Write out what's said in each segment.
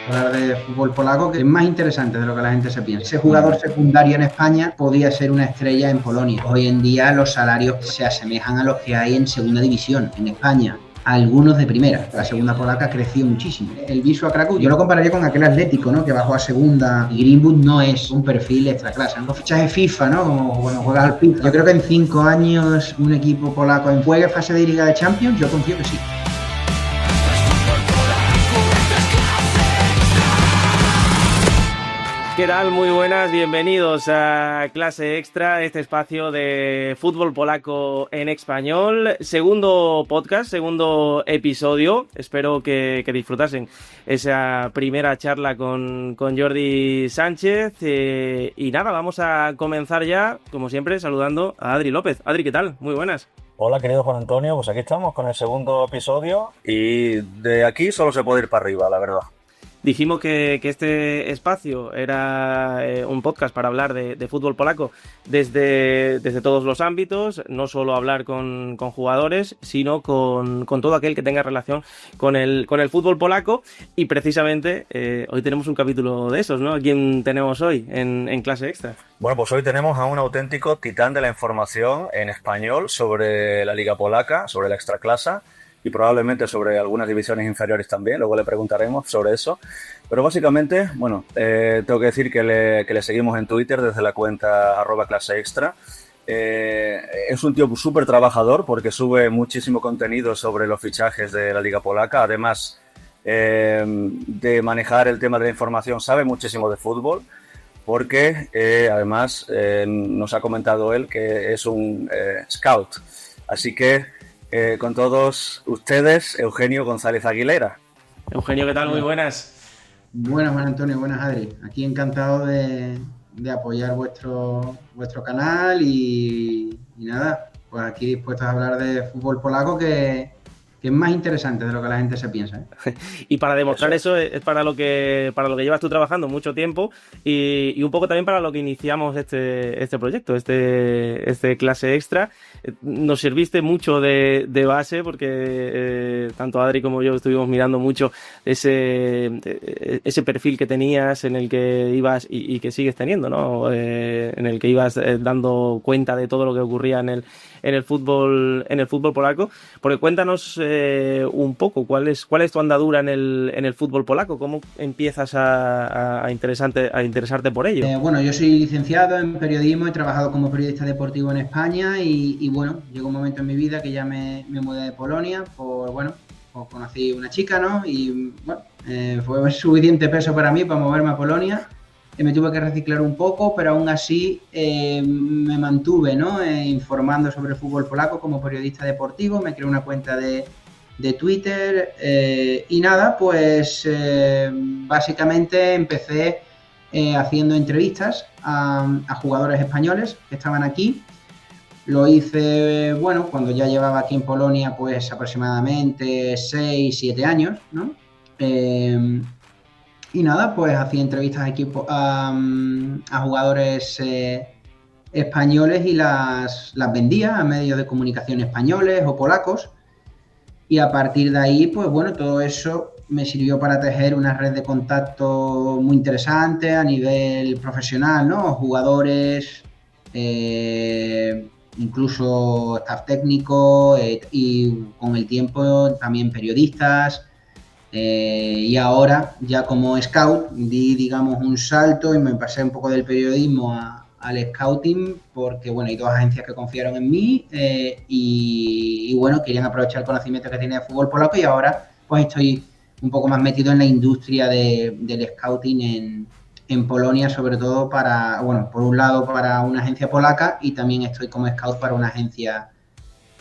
Hablar de fútbol polaco, que es más interesante de lo que la gente se piensa. Ese jugador secundario en España podía ser una estrella en Polonia. Hoy en día los salarios se asemejan a los que hay en segunda división en España. Algunos de primera. La segunda polaca creció muchísimo. El Wisła Kraków, yo lo compararía con aquel Atlético, ¿no? Que bajó a segunda. Y Greenwood no es un perfil extra clase. No fichajes FIFA, ¿no? Como cuando juegas al FIFA. Yo creo que en 5 años un equipo polaco en juegue fase de Liga de Champions, yo confío que sí. ¿Qué tal? Muy buenas, bienvenidos a Clase Extra, este espacio de fútbol polaco en español. Segundo podcast, segundo episodio. Espero que disfrutasen esa primera charla con Jordi Sánchez. Y nada, vamos a comenzar ya, como siempre, saludando a Adri López. Adri, ¿qué tal? Muy buenas. Hola, querido Juan Antonio, pues aquí estamos con el segundo episodio y de aquí solo se puede ir para arriba, la verdad. Dijimos que este espacio era un podcast para hablar de fútbol polaco desde todos los ámbitos, no solo hablar con jugadores, sino con todo aquel que tenga relación con el fútbol polaco. Y precisamente hoy tenemos un capítulo de esos, ¿no? ¿A quién tenemos hoy en Clase Extra? Bueno, pues hoy tenemos a un auténtico titán de la información en español sobre la Liga Polaca, sobre la Ekstraklasa, y probablemente sobre algunas divisiones inferiores también, luego le preguntaremos sobre eso. Pero básicamente, bueno, tengo que decir que le seguimos en Twitter desde la cuenta @claseextra. Es un tío súper trabajador porque sube muchísimo contenido sobre los fichajes de la Liga Polaca. Además de manejar el tema de la información, sabe muchísimo de fútbol porque además nos ha comentado él que es un scout. Así que con todos ustedes, Eugenio González Aguilera. Eugenio, ¿qué tal? Muy buenas. Buenas, Juan Antonio, buenas, Adri. Aquí encantado de apoyar vuestro canal y nada, pues aquí dispuestos a hablar de fútbol polaco que es más interesante de lo que la gente se piensa, ¿eh? Y para demostrar eso es para lo que llevas tú trabajando mucho tiempo y un poco también para lo que iniciamos este proyecto, este Clase Extra. Nos serviste mucho de base porque tanto Adri como yo estuvimos mirando mucho ese perfil que tenías, en el que ibas y que sigues teniendo, ¿no? En el que ibas dando cuenta de todo lo que ocurría en el fútbol polaco. Porque cuéntanos un poco cuál es tu andadura en el fútbol polaco, cómo empiezas a interesarte por ello. Bueno, yo soy licenciado en periodismo, he trabajado como periodista deportivo en España y bueno, llegó un momento en mi vida que ya me mudé de Polonia pues conocí una chica, ¿no? Y bueno, fue suficiente peso para mí para moverme a Polonia. Me tuve que reciclar un poco, pero aún así me mantuve, ¿no? Informando sobre el fútbol polaco como periodista deportivo. Me creé una cuenta de Twitter y nada, pues básicamente empecé haciendo entrevistas a jugadores españoles que estaban aquí. Lo hice, bueno, cuando ya llevaba aquí en Polonia pues aproximadamente 6-7 años, ¿no? Y nada, pues hacía entrevistas a jugadores españoles y las vendía a medios de comunicación españoles o polacos. Y a partir de ahí, pues bueno, todo eso me sirvió para tejer una red de contacto muy interesante a nivel profesional, ¿no? Jugadores, incluso staff técnico y con el tiempo también periodistas. Y ahora, ya como scout, di, digamos, un salto y me pasé un poco del periodismo al scouting porque, bueno, hay dos agencias que confiaron en mí y bueno, querían aprovechar el conocimiento que tenía de fútbol polaco y ahora pues estoy un poco más metido en la industria del scouting en Polonia, sobre todo para, bueno, por un lado para una agencia polaca y también estoy como scout para una agencia,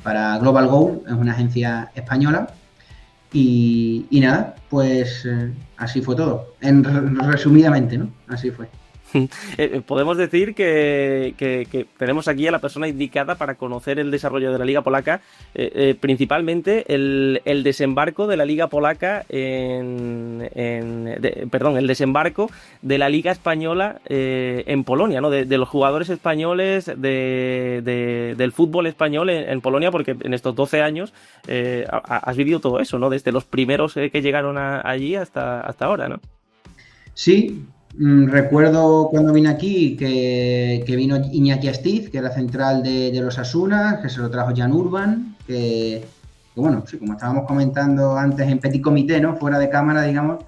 para Global Goal, es una agencia española. Y nada, pues así fue todo, resumidamente, ¿no? Así fue. Podemos decir que tenemos aquí a la persona indicada para conocer el desarrollo de la Liga Polaca, principalmente el desembarco de la Liga Polaca el desembarco de la Liga Española en Polonia, ¿no? De los jugadores españoles, del fútbol español en Polonia, porque en estos 12 años has vivido todo eso, ¿no? Desde los primeros que llegaron allí hasta ahora, ¿no? Sí, recuerdo cuando vine aquí que vino Iñaki Astiz, que era central de los Osasuna, que se lo trajo Jan Urban, que bueno, sí, como estábamos comentando antes en Petit Comité, ¿no? Fuera de cámara, digamos,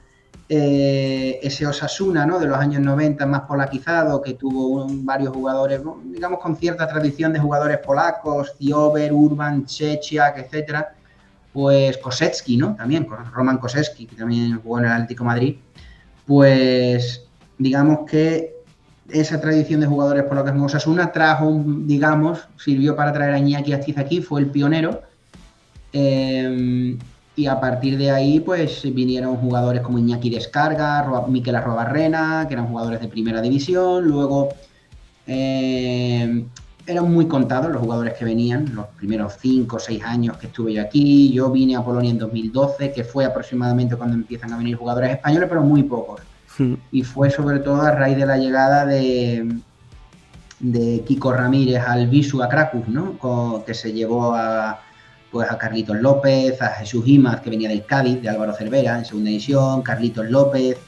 ese Osasuna, ¿no? De los años 90 más polaquizado, que tuvo varios jugadores, ¿no? Digamos, con cierta tradición de jugadores polacos, Ziober, Urban, Czeciak, etcétera, pues Kosecki, ¿no? También, Roman Kosecki, que también jugó en el Atlético de Madrid, pues digamos que esa tradición de jugadores polacos en Osasuna sirvió para traer a Iñaki Astiz aquí, fue el pionero. Y a partir de ahí, pues vinieron jugadores como Iñaki Descarga, Mikel Arruabarrena, que eran jugadores de primera división. Luego eran muy contados los jugadores que venían, los primeros 5 o 6 años que estuve yo aquí. Yo vine a Polonia en 2012, que fue aproximadamente cuando empiezan a venir jugadores españoles, pero muy pocos. Y fue sobre todo a raíz de la llegada de Kiko Ramírez al Wisła Kraków, ¿no? Que se llevó a Carlitos López, a Jesús Imaz, que venía del Cádiz, de Álvaro Cervera, en segunda división, Carlitos López,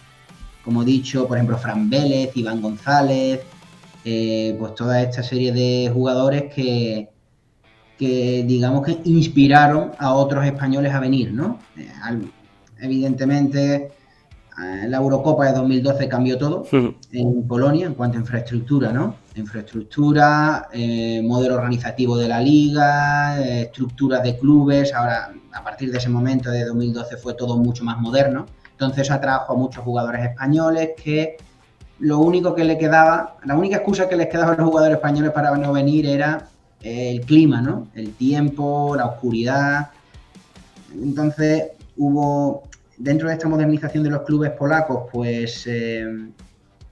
como he dicho, por ejemplo, Fran Vélez, Iván González, pues toda esta serie de jugadores que digamos que inspiraron a otros españoles a venir, ¿no? Evidentemente, la Eurocopa de 2012 cambió todo en Polonia en cuanto a infraestructura, ¿no? Infraestructura, modelo organizativo de la liga, estructuras de clubes. Ahora, a partir de ese momento de 2012 fue todo mucho más moderno. Entonces atrajo a muchos jugadores españoles que lo único que le quedaba, la única excusa que les quedaba a los jugadores españoles para no venir era el clima, ¿no? El tiempo, la oscuridad. Entonces hubo, dentro de esta modernización de los clubes polacos, pues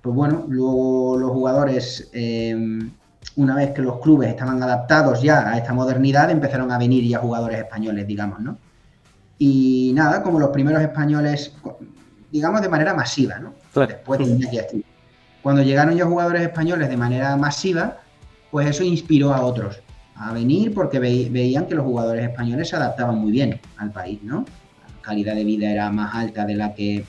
bueno, luego los jugadores, una vez que los clubes estaban adaptados ya a esta modernidad, empezaron a venir ya jugadores españoles, digamos, ¿no? Y nada, como los primeros españoles, digamos, de manera masiva, ¿no? Claro. Después de Iñaki Astiz. Cuando llegaron ya jugadores españoles de manera masiva, pues eso inspiró a otros a venir porque veían que los jugadores españoles se adaptaban muy bien al país, ¿no? La calidad de vida era más alta de la que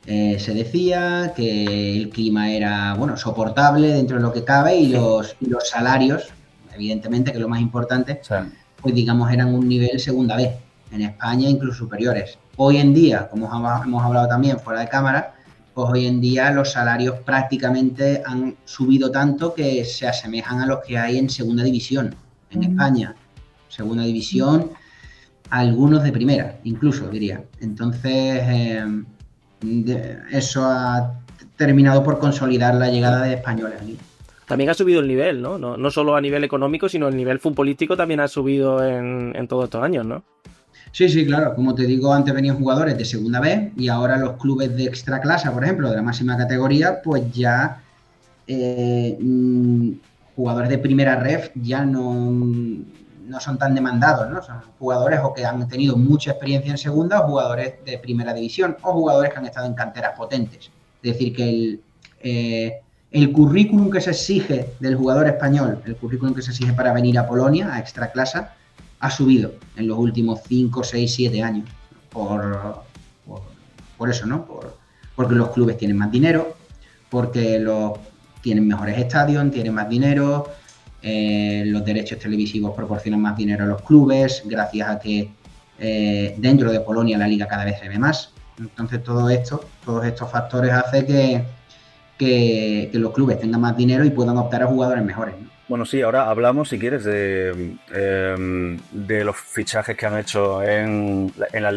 se decía, que el clima era, bueno, soportable dentro de lo que cabe y los salarios, evidentemente, que es lo más importante, pues digamos eran un nivel segunda B, en España incluso superiores. Hoy en día, como hemos hablado también fuera de cámara, pues hoy en día los salarios prácticamente han subido tanto que se asemejan a los que hay en segunda división en España. Segunda división, algunos de primera, incluso diría. Entonces, eso ha terminado por consolidar la llegada de españoles aquí. También ha subido el nivel, ¿no? No solo a nivel económico, sino el nivel futbolístico también ha subido en todos estos años, ¿no? Sí, claro. Como te digo, antes venían jugadores de segunda B y ahora los clubes de extraclasa, por ejemplo, de la máxima categoría, pues ya jugadores de primera ref ya no son tan demandados, ¿no? Son jugadores o que han tenido mucha experiencia en segunda o jugadores de primera división o jugadores que han estado en canteras potentes. Es decir, que el currículum que se exige del jugador español, el currículum que se exige para venir a Polonia, a extraclasa, ha subido en los últimos 5, 6, 7 años. Por eso, ¿no? Porque los clubes tienen más dinero, porque tienen mejores estadios, tienen más dinero, los derechos televisivos proporcionan más dinero a los clubes, gracias a que dentro de Polonia la liga cada vez se ve más. Entonces todos estos factores hacen que los clubes tengan más dinero y puedan optar a jugadores mejores, ¿no? Bueno, sí, ahora hablamos, si quieres, de los fichajes que han hecho en la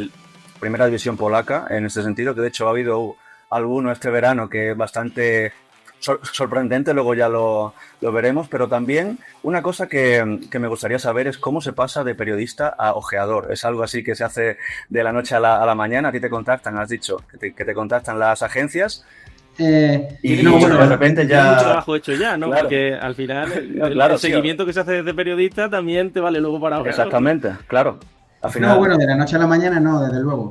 primera división polaca, en este sentido, que de hecho ha habido alguno este verano que es bastante sorprendente, luego ya lo veremos, pero también una cosa que me gustaría saber es cómo se pasa de periodista a ojeador. ¿Es algo así que se hace de la noche a la mañana? ¿A ti te contactan? Has dicho que te contactan las agencias. Y no, bueno, de repente ya mucho trabajo hecho ya, ¿no? Claro. Porque al final el seguimiento que se hace desde periodista también te vale luego para ojeador. Exactamente, claro. Al final... No, bueno, de la noche a la mañana no, desde luego.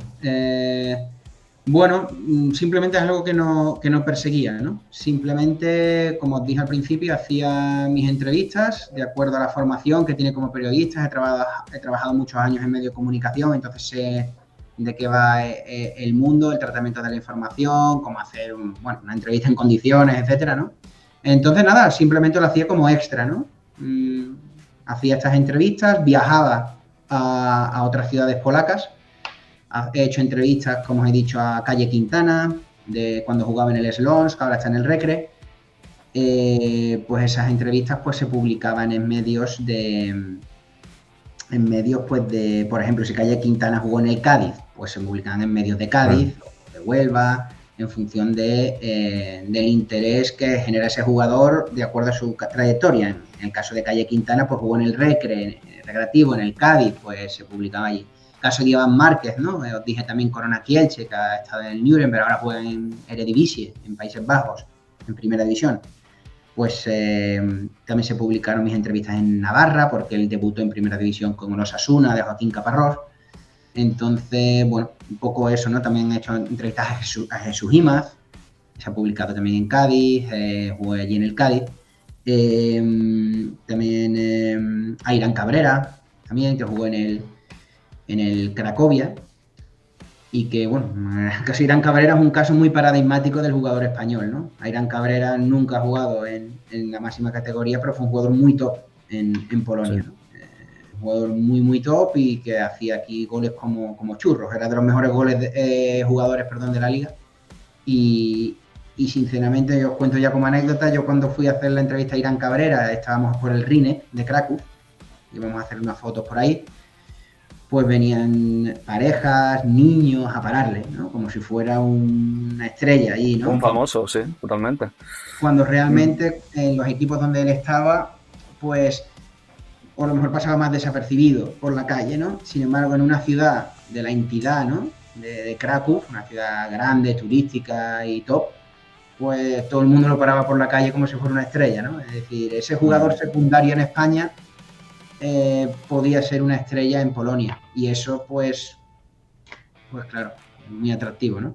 Bueno, simplemente es algo que no perseguía, ¿no? Simplemente, como os dije al principio, hacía mis entrevistas de acuerdo a la formación que tiene como periodista. He trabajado muchos años en medios de comunicación, entonces de qué va el mundo, el tratamiento de la información, cómo hacer una entrevista en condiciones, etcétera, ¿no? Entonces, nada, simplemente lo hacía como extra, ¿no? Hacía estas entrevistas, viajaba a otras ciudades polacas, he hecho entrevistas, como os he dicho, a Calle Quintana, de cuando jugaba en el Śląsk, que ahora está en el Recre. Pues esas entrevistas pues se publicaban en medios pues de, por ejemplo, si Calle Quintana jugó en el Cádiz, pues se publicaban en medios de Cádiz, o de Huelva, en función del interés que genera ese jugador de acuerdo a su trayectoria. En el caso de Calle Quintana, pues jugó en el Recre, en el Recreativo, en el Cádiz, pues se publicaba allí. Caso de Iván Márquez, ¿no? Os dije también Corona Kielce, que ha estado en el Nuremberg, ahora juega en Eredivisie, en Países Bajos, en Primera División. Pues también se publicaron mis entrevistas en Navarra, porque él debutó en Primera División con los Osasuna, de Joaquín Caparrós. Entonces, bueno, un poco eso, ¿no? También he hecho entrevistas a Jesús Imaz, se ha publicado también en Cádiz, jugué allí en el Cádiz. También a Irán Cabrera, también, que jugó en el Cracovia. Y que, bueno, el caso de Irán Cabrera es un caso muy paradigmático del jugador español, ¿no? Irán Cabrera nunca ha jugado en la máxima categoría, pero fue un jugador muy top en Polonia, ¿no? Un jugador muy, muy top y que hacía aquí goles como churros. Era de los mejores jugadores de la liga. Y sinceramente, yo os cuento ya como anécdota, yo cuando fui a hacer la entrevista a Irán Cabrera, estábamos por el Rine de Kraków, íbamos a hacer unas fotos por ahí, pues venían parejas, niños a pararle, ¿no? Como si fuera una estrella ahí, ¿no? Un famoso, sí, totalmente. Cuando realmente en los equipos donde él estaba, pues o a lo mejor pasaba más desapercibido por la calle, ¿no? Sin embargo, en una ciudad de la entidad, ¿no? De Kraków, una ciudad grande, turística y top, pues todo el mundo lo paraba por la calle como si fuera una estrella, ¿no? Es decir, ese jugador secundario en España podía ser una estrella en Polonia y eso pues claro, muy atractivo, ¿no?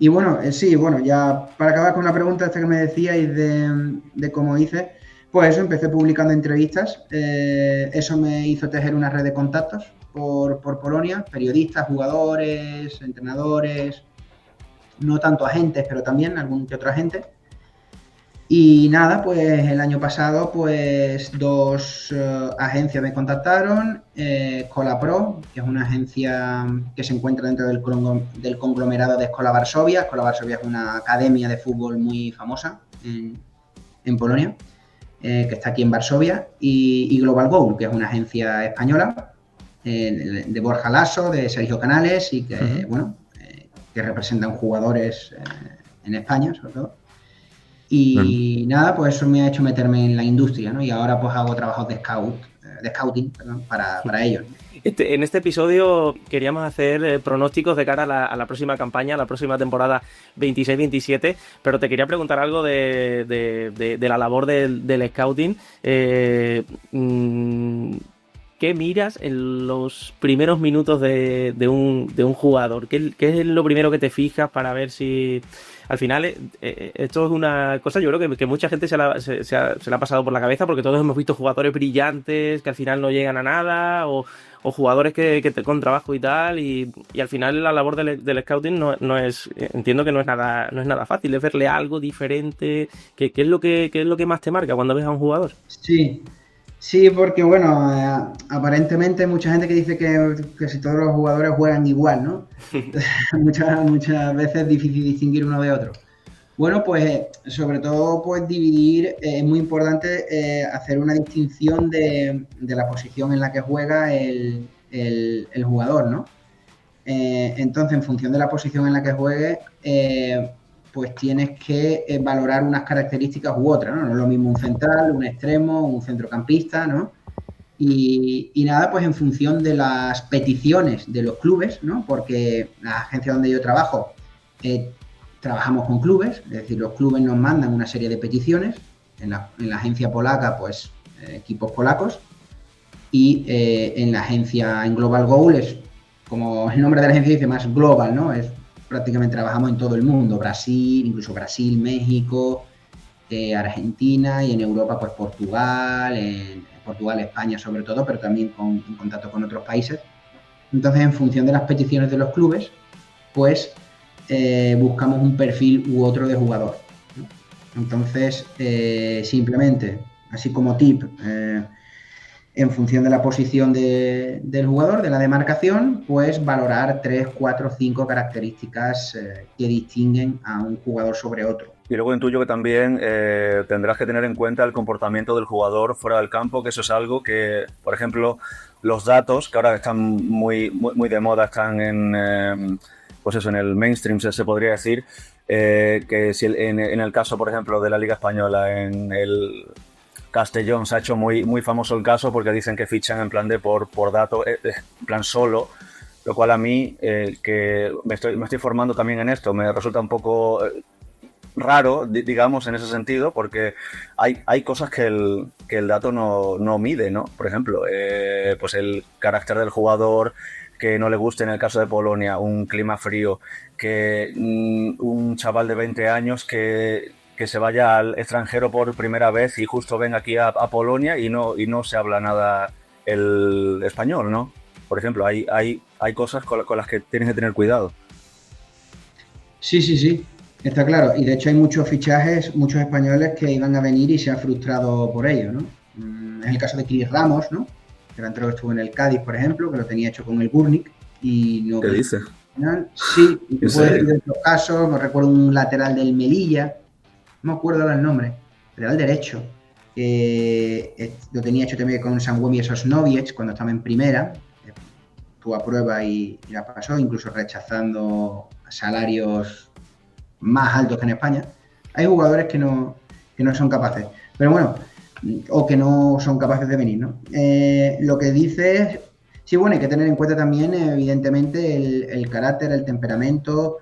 Y bueno, sí, bueno, ya para acabar con la pregunta esta que me decíais de cómo hice, pues eso, empecé publicando entrevistas, eso me hizo tejer una red de contactos por Polonia, periodistas, jugadores, entrenadores, no tanto agentes, pero también algún que otro agente. Y nada, pues el año pasado pues dos agencias me contactaron, Escola-Pro, que es una agencia que se encuentra dentro del conglomerado de Escola Varsovia. Escola Varsovia es una academia de fútbol muy famosa en Polonia, que está aquí en Varsovia, y Global Goal, que es una agencia española de Borja Lasso, de Sergio Canales y que, que representan jugadores en España, sobre todo. Y nada, pues eso me ha hecho meterme en la industria, ¿no? Y ahora pues hago trabajos de scouting, para ellos. En este episodio queríamos hacer pronósticos de cara a la próxima campaña, a la próxima temporada 26-27, pero te quería preguntar algo de la labor del scouting. ¿Qué miras en los primeros minutos de un jugador? ¿Qué es lo primero que te fijas para ver si... Al final, esto es una cosa, yo creo que mucha gente se la ha pasado por la cabeza, porque todos hemos visto jugadores brillantes que al final no llegan a nada, o jugadores que con trabajo y tal, y al final la labor del scouting no es, entiendo que no es nada fácil, es verle algo diferente. ¿Qué es lo que más te marca cuando ves a un jugador? Sí, porque bueno, aparentemente hay mucha gente que dice que si todos los jugadores juegan igual, ¿no? muchas veces es difícil distinguir uno de otro. Bueno, pues sobre todo pues dividir, es muy importante hacer una distinción de la posición en la que juega el jugador, ¿no? Entonces, en función de la posición en la que juegue, pues tienes que valorar unas características u otras, ¿no? No es lo mismo un central, un extremo, un centrocampista, ¿no? Y nada, pues en función de las peticiones de los clubes, ¿no? Porque la agencia donde yo trabajo, trabajamos con clubes, es decir, los clubes nos mandan una serie de peticiones, en la agencia polaca, pues equipos polacos, y en la agencia, en Global Goal, es como el nombre de la agencia dice, más global, ¿no? Es prácticamente trabajamos en todo el mundo, Brasil, incluso Brasil, México, Argentina y en Europa pues Portugal, España sobre todo, pero también en contacto con otros países. Entonces, en función de las peticiones de los clubes, pues buscamos un perfil u otro de jugador, ¿no? Entonces, simplemente, así como tip, en función de la posición del jugador, de la demarcación, pues valorar 3, 4, 5 características que distinguen a un jugador sobre otro. Y luego intuyo que también tendrás que tener en cuenta el comportamiento del jugador fuera del campo, que eso es algo que, por ejemplo, los datos, que ahora están muy de moda, están en, pues eso, en el mainstream, se podría decir, que si en el caso, por ejemplo, de la Liga Española, en el Castellón se ha hecho muy famoso el caso porque dicen que fichan en plan de por dato, en plan solo, lo cual a mí, que me estoy formando también en esto, me resulta un poco raro, digamos, en ese sentido, porque hay cosas que el dato no mide, ¿no? Por ejemplo, pues el carácter del jugador, que no le guste, en el caso de Polonia, un clima frío, que un chaval de 20 años que se vaya al extranjero por primera vez y justo venga aquí a Polonia y no se habla nada el español, ¿no? Por ejemplo, hay cosas con las que tienes que tener cuidado. Sí, está claro. Y de hecho hay muchos fichajes, muchos españoles que iban a venir y se han frustrado por ello, ¿no? Es el caso de Cris Ramos, ¿no? Que delantero que estuvo en el Cádiz, por ejemplo, que lo tenía hecho con el Gurnik y no... ¿Qué dices? Sí, puede decir de otros casos, me recuerdo un lateral del Melilla, no me acuerdo el nombre, lateral derecho, que lo tenía hecho también con Sanguemi Sosnoviec cuando estaba en primera, tuvo a prueba y la pasó, incluso rechazando salarios más altos que en España. Hay jugadores que no son capaces, pero bueno, o que no son capaces de venir, ¿no? Lo que dice es, sí, bueno, hay que tener en cuenta también, evidentemente, el carácter, el temperamento,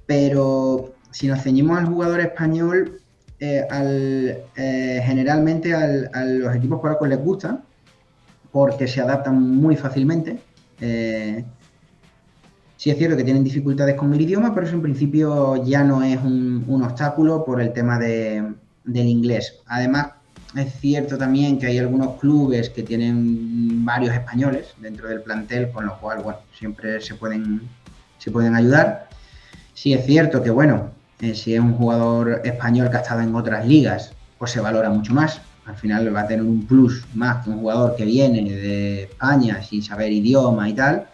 pero si nos ceñimos al jugador español, generalmente a los equipos polacos les gusta, porque se adaptan muy fácilmente. Sí es cierto que tienen dificultades con el idioma, pero eso en principio ya no es un obstáculo por el tema del inglés. Además, es cierto también que hay algunos clubes que tienen varios españoles dentro del plantel, con lo cual, bueno, siempre se pueden ayudar. Sí es cierto que, bueno, si es un jugador español que ha estado en otras ligas, pues se valora mucho más. Al final va a tener un plus más que un jugador que viene de España sin saber idioma y tal.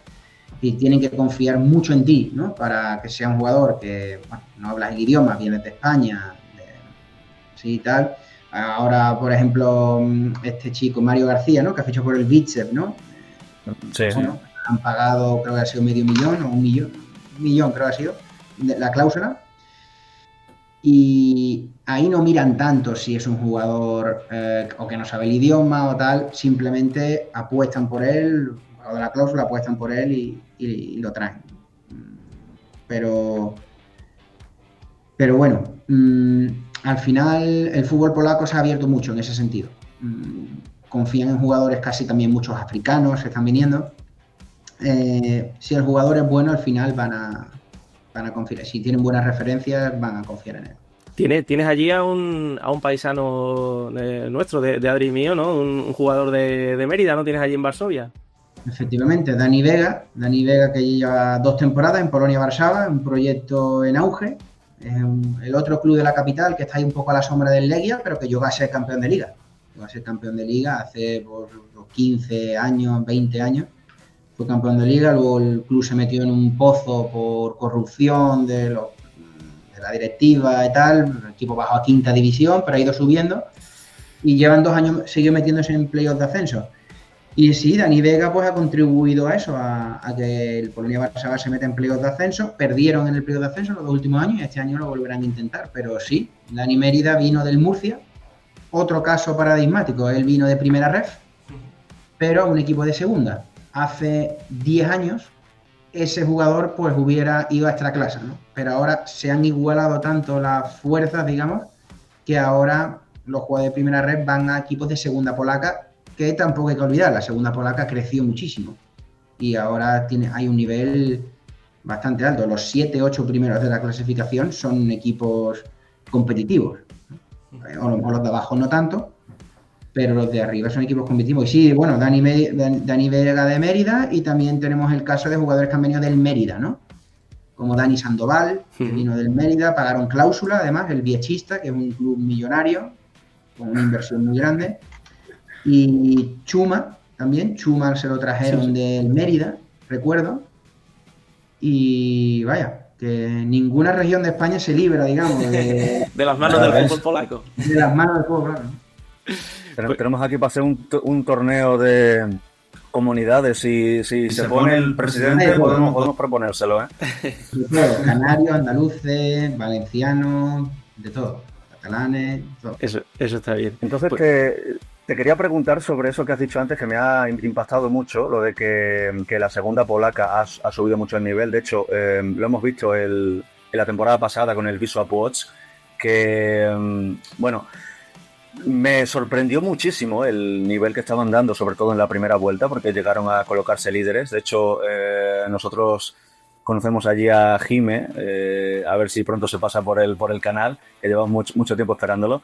Y tienen que confiar mucho en ti, ¿no? Para que sea un jugador que, bueno, no hablas el idioma, vienes de España, sí y tal. Ahora, por ejemplo, este chico Mario García, ¿no? Que ha fichado por el Vitesse, ¿no? Sí. Bueno, han pagado, creo que ha sido medio millón o un millón creo que ha sido, la cláusula. Y ahí no miran tanto si es un jugador o que no sabe el idioma o tal, simplemente apuestan por él, o de la cláusula apuestan por él y lo traen. Pero bueno, al final el fútbol polaco se ha abierto mucho en ese sentido. Confían en jugadores, casi también muchos africanos que están viniendo. Si el jugador es bueno, al final van a confiar. Si tienen buenas referencias, van a confiar en él. Tienes allí a un paisano nuestro, de Adri mío, ¿no? Un jugador de Mérida, ¿no? Tienes allí en Varsovia. Efectivamente, Dani Vega que lleva 2 temporadas en Polonia-Varsovia, un proyecto en auge. Es el otro club de la capital que está ahí un poco a la sombra del Legia, pero que llegó a ser campeón de liga. Llegó a ser campeón de liga hace por 15 años, 20 años. Fue campeón de liga, luego el club se metió en un pozo por corrupción de la directiva y tal. El equipo bajó a 5ª división, pero ha ido subiendo y llevan 2 años, siguió metiéndose en playoffs de ascenso. Y sí, Dani Vega pues ha contribuido a eso, a que el Polonia-Varsovia se meta en playoffs de ascenso. Perdieron en el playoff de ascenso los 2 últimos años y este año lo volverán a intentar. Pero sí, Dani Mérida vino del Murcia, otro caso paradigmático. Él vino de primera ref, pero a un equipo de segunda. Hace 10 años ese jugador pues hubiera ido a extraclasa, ¿no? Pero ahora se han igualado tanto las fuerzas, digamos, que ahora los jugadores de primera ref van a equipos de segunda polaca, que tampoco hay que olvidar, la segunda polaca creció muchísimo y ahora hay un nivel bastante alto. Los 7-8 primeros de la clasificación son equipos competitivos, o los de abajo no tanto, pero los de arriba son equipos competitivos. Y sí, bueno, Dani Vega de Mérida, y también tenemos el caso de jugadores que han venido del Mérida, ¿no? Como Dani Sandoval, que vino del Mérida, pagaron cláusula, además, el Viechista, que es un club millonario, con una inversión muy grande. Y Chuma, también, Chuma se lo trajeron del Mérida, recuerdo. Y vaya, que ninguna región de España se libra, digamos, de las manos del fútbol polaco. De las manos del fútbol polaco. Tenemos aquí para hacer un torneo de comunidades. Si se pone el presidente, podemos proponérselo, ¿eh? De todo, canarios, andaluces, valencianos, de todo, catalanes, todo. Eso está bien. Entonces, te quería preguntar sobre eso que has dicho antes, que me ha impactado mucho, lo de que la segunda polaca ha subido mucho el nivel. De hecho, lo hemos visto en la temporada pasada con el Wisła Płock, que, bueno, me sorprendió muchísimo el nivel que estaban dando, sobre todo en la primera vuelta, porque llegaron a colocarse líderes. De hecho, nosotros conocemos allí a Jime, a ver si pronto se pasa por el canal, que llevamos mucho tiempo esperándolo.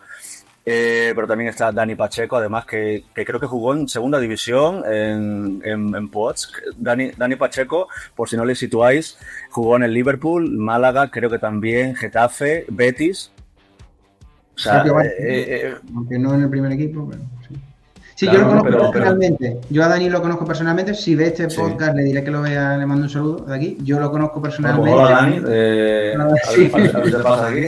Pero también está Dani Pacheco, además, que creo que jugó en segunda división en Płock. Dani Pacheco, por si no le situáis, jugó en el Liverpool, Málaga, creo que también, Getafe, Betis. O sea, aunque no en el primer equipo, pero sí. Sí, claro, yo lo conozco personalmente. Yo a Dani lo conozco personalmente. Si ve este podcast, le diré que lo vea, le mando un saludo de aquí. Yo lo conozco personalmente. Hola, Dani. A ver qué pasa aquí.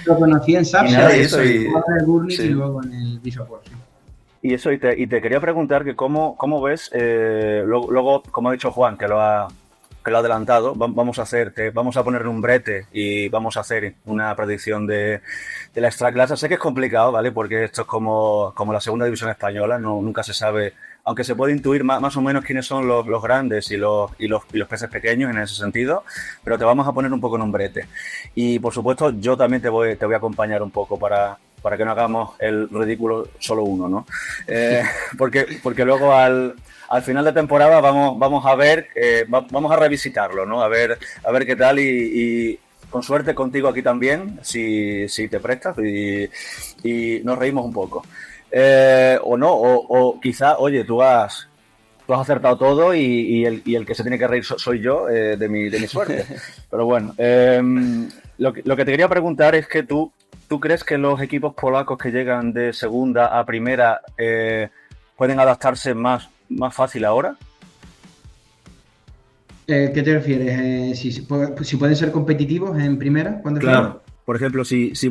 Lo conocí en Sapsa, el Gurney, y luego en el Wisła Płock. Y eso, y te quería preguntar que cómo ves, luego, como ha dicho Juan, que lo ha adelantado, vamos a poner un brete y vamos a hacer una predicción de la extraclasa. Sé que es complicado, ¿vale? Porque esto es como la segunda división española, nunca se sabe, aunque se puede intuir más o menos quiénes son los grandes y los peces pequeños en ese sentido, pero te vamos a poner un poco en un brete. Y por supuesto, yo también te voy a acompañar un poco para que no hagamos el ridículo solo uno, ¿no? Porque luego al final de temporada vamos a ver, vamos a revisitarlo, ¿no? A ver qué tal y con suerte contigo aquí también, si te prestas y nos reímos un poco. O no, o quizá, oye, tú has acertado todo y el que se tiene que reír soy yo de mi suerte. Pero bueno, lo que te quería preguntar es que ¿Tú crees que los equipos polacos que llegan de segunda a primera pueden adaptarse más fácil ahora? ¿Qué te refieres? Si pueden ser competitivos en primera. Claro. Por ejemplo,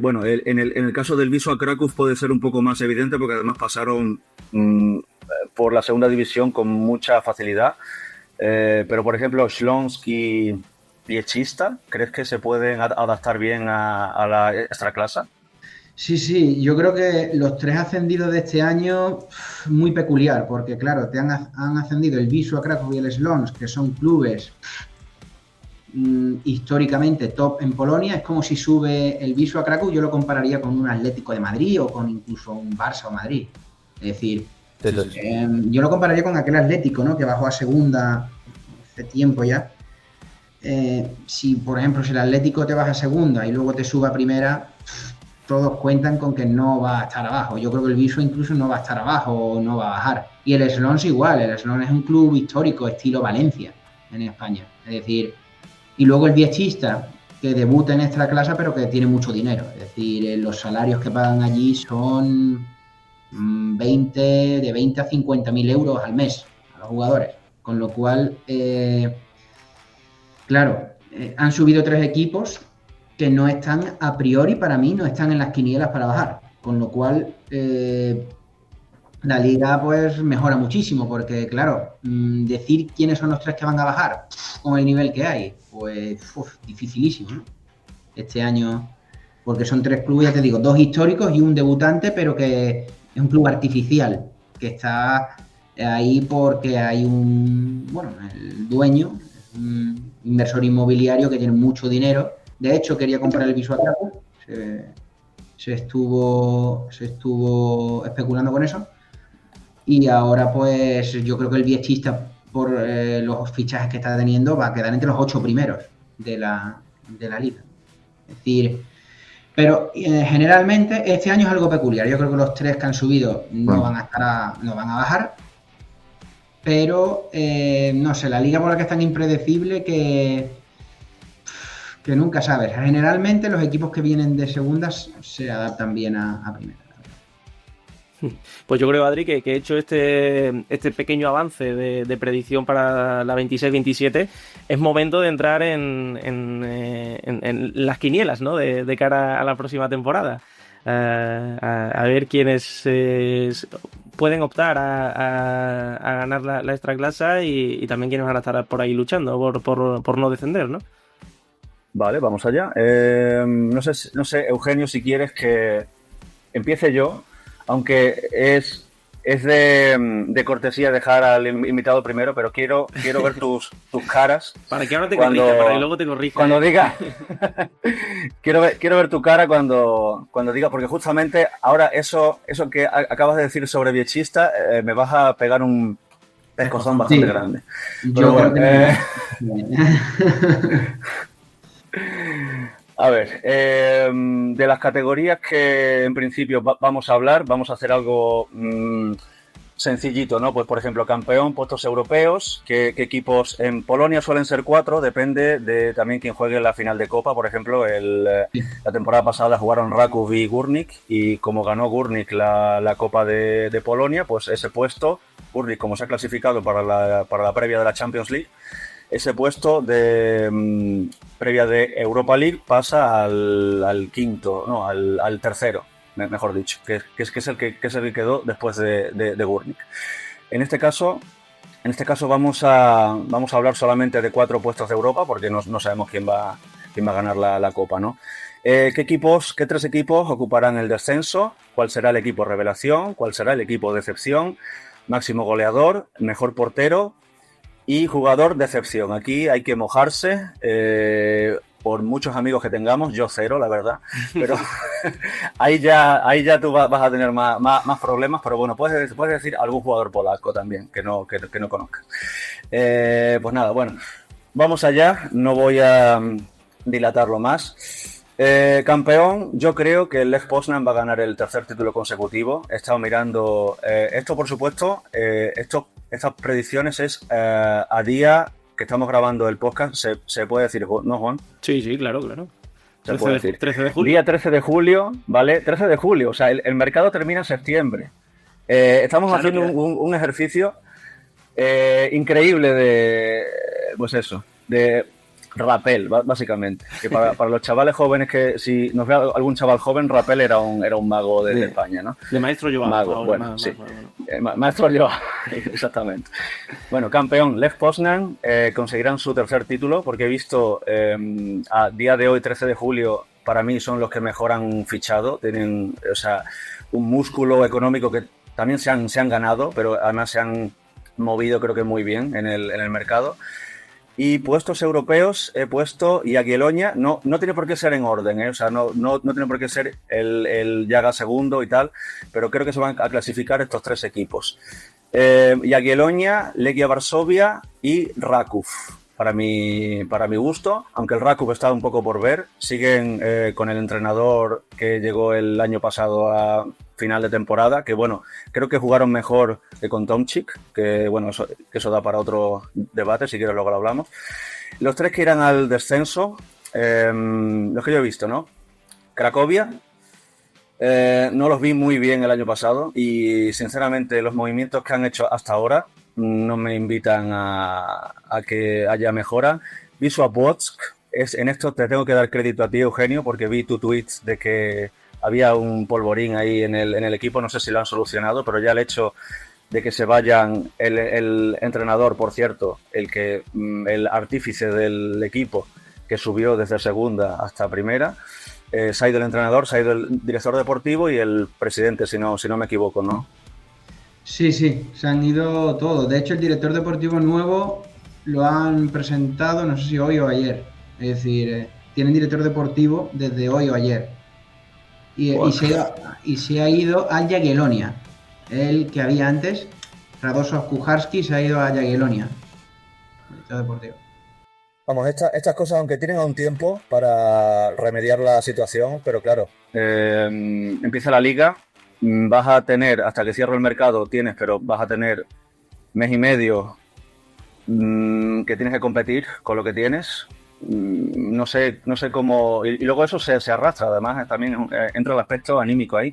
bueno, en el caso del Wisła Kraków puede ser un poco más evidente porque además pasaron por la segunda división con mucha facilidad. Pero, por ejemplo, Śląsk y Viechista, ¿crees que se pueden adaptar bien a la extraclasa? Sí, yo creo que los tres ascendidos de este año, muy peculiar, porque claro, han ascendido el Wisła Kraków y el Śląsk, que son clubes históricamente top en Polonia. Es como si sube el Wisła Kraków, yo lo compararía con un Atlético de Madrid o con incluso un Barça o Madrid. Es decir, yo lo compararía con aquel Atlético, ¿no?, que bajó a segunda hace tiempo ya. Si, por ejemplo, si el Atlético te baja a segunda y luego te sube a primera, todos cuentan con que no va a estar abajo. Yo creo que el Wisła incluso no va a estar abajo o no va a bajar. Y el Śląsk igual, el Śląsk es un club histórico, estilo Valencia, en España. Es decir, y luego el Viechista, que debuta en esta clase, pero que tiene mucho dinero. Es decir, los salarios que pagan allí son de 20 a 50.000 euros al mes a los jugadores. Con lo cual, claro, han subido tres equipos que no están, a priori, para mí, no están en las quinielas para bajar. Con lo cual, la liga pues mejora muchísimo, porque claro, decir quiénes son los tres que van a bajar con el nivel que hay, pues dificilísimo, ¿no? Este año, porque son tres clubes, ya te digo, dos históricos y un debutante, pero que es un club artificial, que está ahí porque hay el dueño, un inversor inmobiliario que tiene mucho dinero. De hecho, quería comprar el Wisła Kraków, se estuvo especulando con eso. Y ahora, pues, yo creo que el Viechista, por los fichajes que está teniendo, va a quedar entre los 8 primeros de la liga. Es decir, Pero generalmente este año es algo peculiar. Yo creo que los 3 que han subido no van a bajar. Pero no sé, la liga por la que es tan impredecible que nunca sabes. Generalmente los equipos que vienen de segundas se adaptan bien a primera. Pues yo creo, Adri, que he hecho este pequeño avance de predicción para la 26-27. Es momento de entrar en las quinielas, ¿no? De cara a la próxima temporada. A ver quiénes pueden optar a ganar la extraclasa y también quiénes van a estar por ahí luchando por no descender, ¿no? Vale, vamos allá. No sé, Eugenio, si quieres que empiece yo, aunque es de cortesía dejar al invitado primero, pero quiero ver tus caras. Para que ahora te corrija, para que luego te corrija. Cuando diga. quiero ver tu cara cuando diga, porque justamente ahora eso que acabas de decir sobre Viechista, me vas a pegar un pescozón bastante grande. Yo creo que A ver, de las categorías que en principio vamos a hablar, vamos a hacer algo sencillito, ¿no? Pues por ejemplo, campeón, puestos europeos, ¿qué equipos? En Polonia suelen ser 4, depende de también quién juegue la final de Copa. Por ejemplo, la temporada pasada jugaron Raków y Górnik, y como ganó Górnik la Copa de Polonia, pues ese puesto, Górnik como se ha clasificado para la previa de la Champions League, ese puesto de previa de Europa League pasa al quinto, no, al tercero, mejor dicho, que es el que quedó después de Górnik. En este caso vamos a hablar solamente de 4 puestos de Europa, porque no sabemos quién va a ganar la Copa, ¿no? ¿Qué 3 equipos ocuparán el descenso? ¿Cuál será el equipo revelación? ¿Cuál será el equipo decepción? Máximo goleador, mejor portero y jugador de excepción. Aquí hay que mojarse, por muchos amigos que tengamos, yo 0, la verdad, pero ahí ya tú vas a tener más problemas, pero bueno, puedes decir algún jugador polaco también, que no conozcas. Pues nada, bueno, vamos allá, no voy a dilatarlo más. Campeón, yo creo que el Lech Poznan va a ganar el 3er título consecutivo. He estado mirando esto, por supuesto, estas predicciones es a día que estamos grabando el podcast, se puede decir, ¿no, Juan? Sí, claro. Se puede decir. 13 de julio. Día 13 de julio, ¿vale? 13 de julio, o sea, el mercado termina en septiembre. Estamos haciendo un ejercicio increíble de rappel, básicamente. Que para los chavales jóvenes, que si nos ve algún chaval joven, rappel era un mago de España, ¿no? De maestro Joao. Mago, bueno, sí. Maestro Joao, exactamente. Bueno, campeón, Lech Poznan conseguirán su 3er título, porque he visto a día de hoy, 13 de julio, para mí son los que mejor han fichado. Tienen, o sea, un músculo económico que también se han ganado, pero además se han movido, creo que muy bien en el mercado. Y puestos europeos he puesto Jagiellonia, no tiene por qué ser en orden, o sea, no tiene por qué ser el Jaga segundo y tal, pero creo que se van a clasificar estos 3 equipos. Jagiellonia, Legia Varsovia y Raków, para mi gusto, aunque el Raków está un poco por ver. Siguen con el entrenador que llegó el año pasado a final de temporada, que bueno, creo que jugaron mejor que con Tomčík, que bueno, eso da para otro debate, si quieres luego lo hablamos. Los 3 que irán al descenso, los que yo he visto, ¿no? Cracovia, no los vi muy bien el año pasado y sinceramente los movimientos que han hecho hasta ahora no me invitan a que haya mejora. Wisła Płock, en esto te tengo que dar crédito a ti, Eugenio, porque vi tu tweet de que había un polvorín ahí en el equipo, no sé si lo han solucionado, pero ya el hecho de que se vayan el entrenador, por cierto, el artífice del equipo que subió desde segunda hasta primera, se ha ido el entrenador, se ha ido el director deportivo y el presidente, si no me equivoco, ¿no? Sí, se han ido todos. De hecho, el director deportivo nuevo lo han presentado, no sé si hoy o ayer. Es decir, tienen director deportivo desde hoy o ayer. Y se ha ido al Jagiellonia. El que había antes, Radosław Kucharski, se ha ido a Jagiellonia, director deportivo. Vamos, estas cosas, aunque tienen aún tiempo para remediar la situación, pero claro, empieza la liga, vas a tener, hasta que cierre el mercado, pero vas a tener mes y medio que tienes que competir con lo que tienes. No sé cómo. Y luego eso se arrastra, además, también entra el aspecto anímico ahí.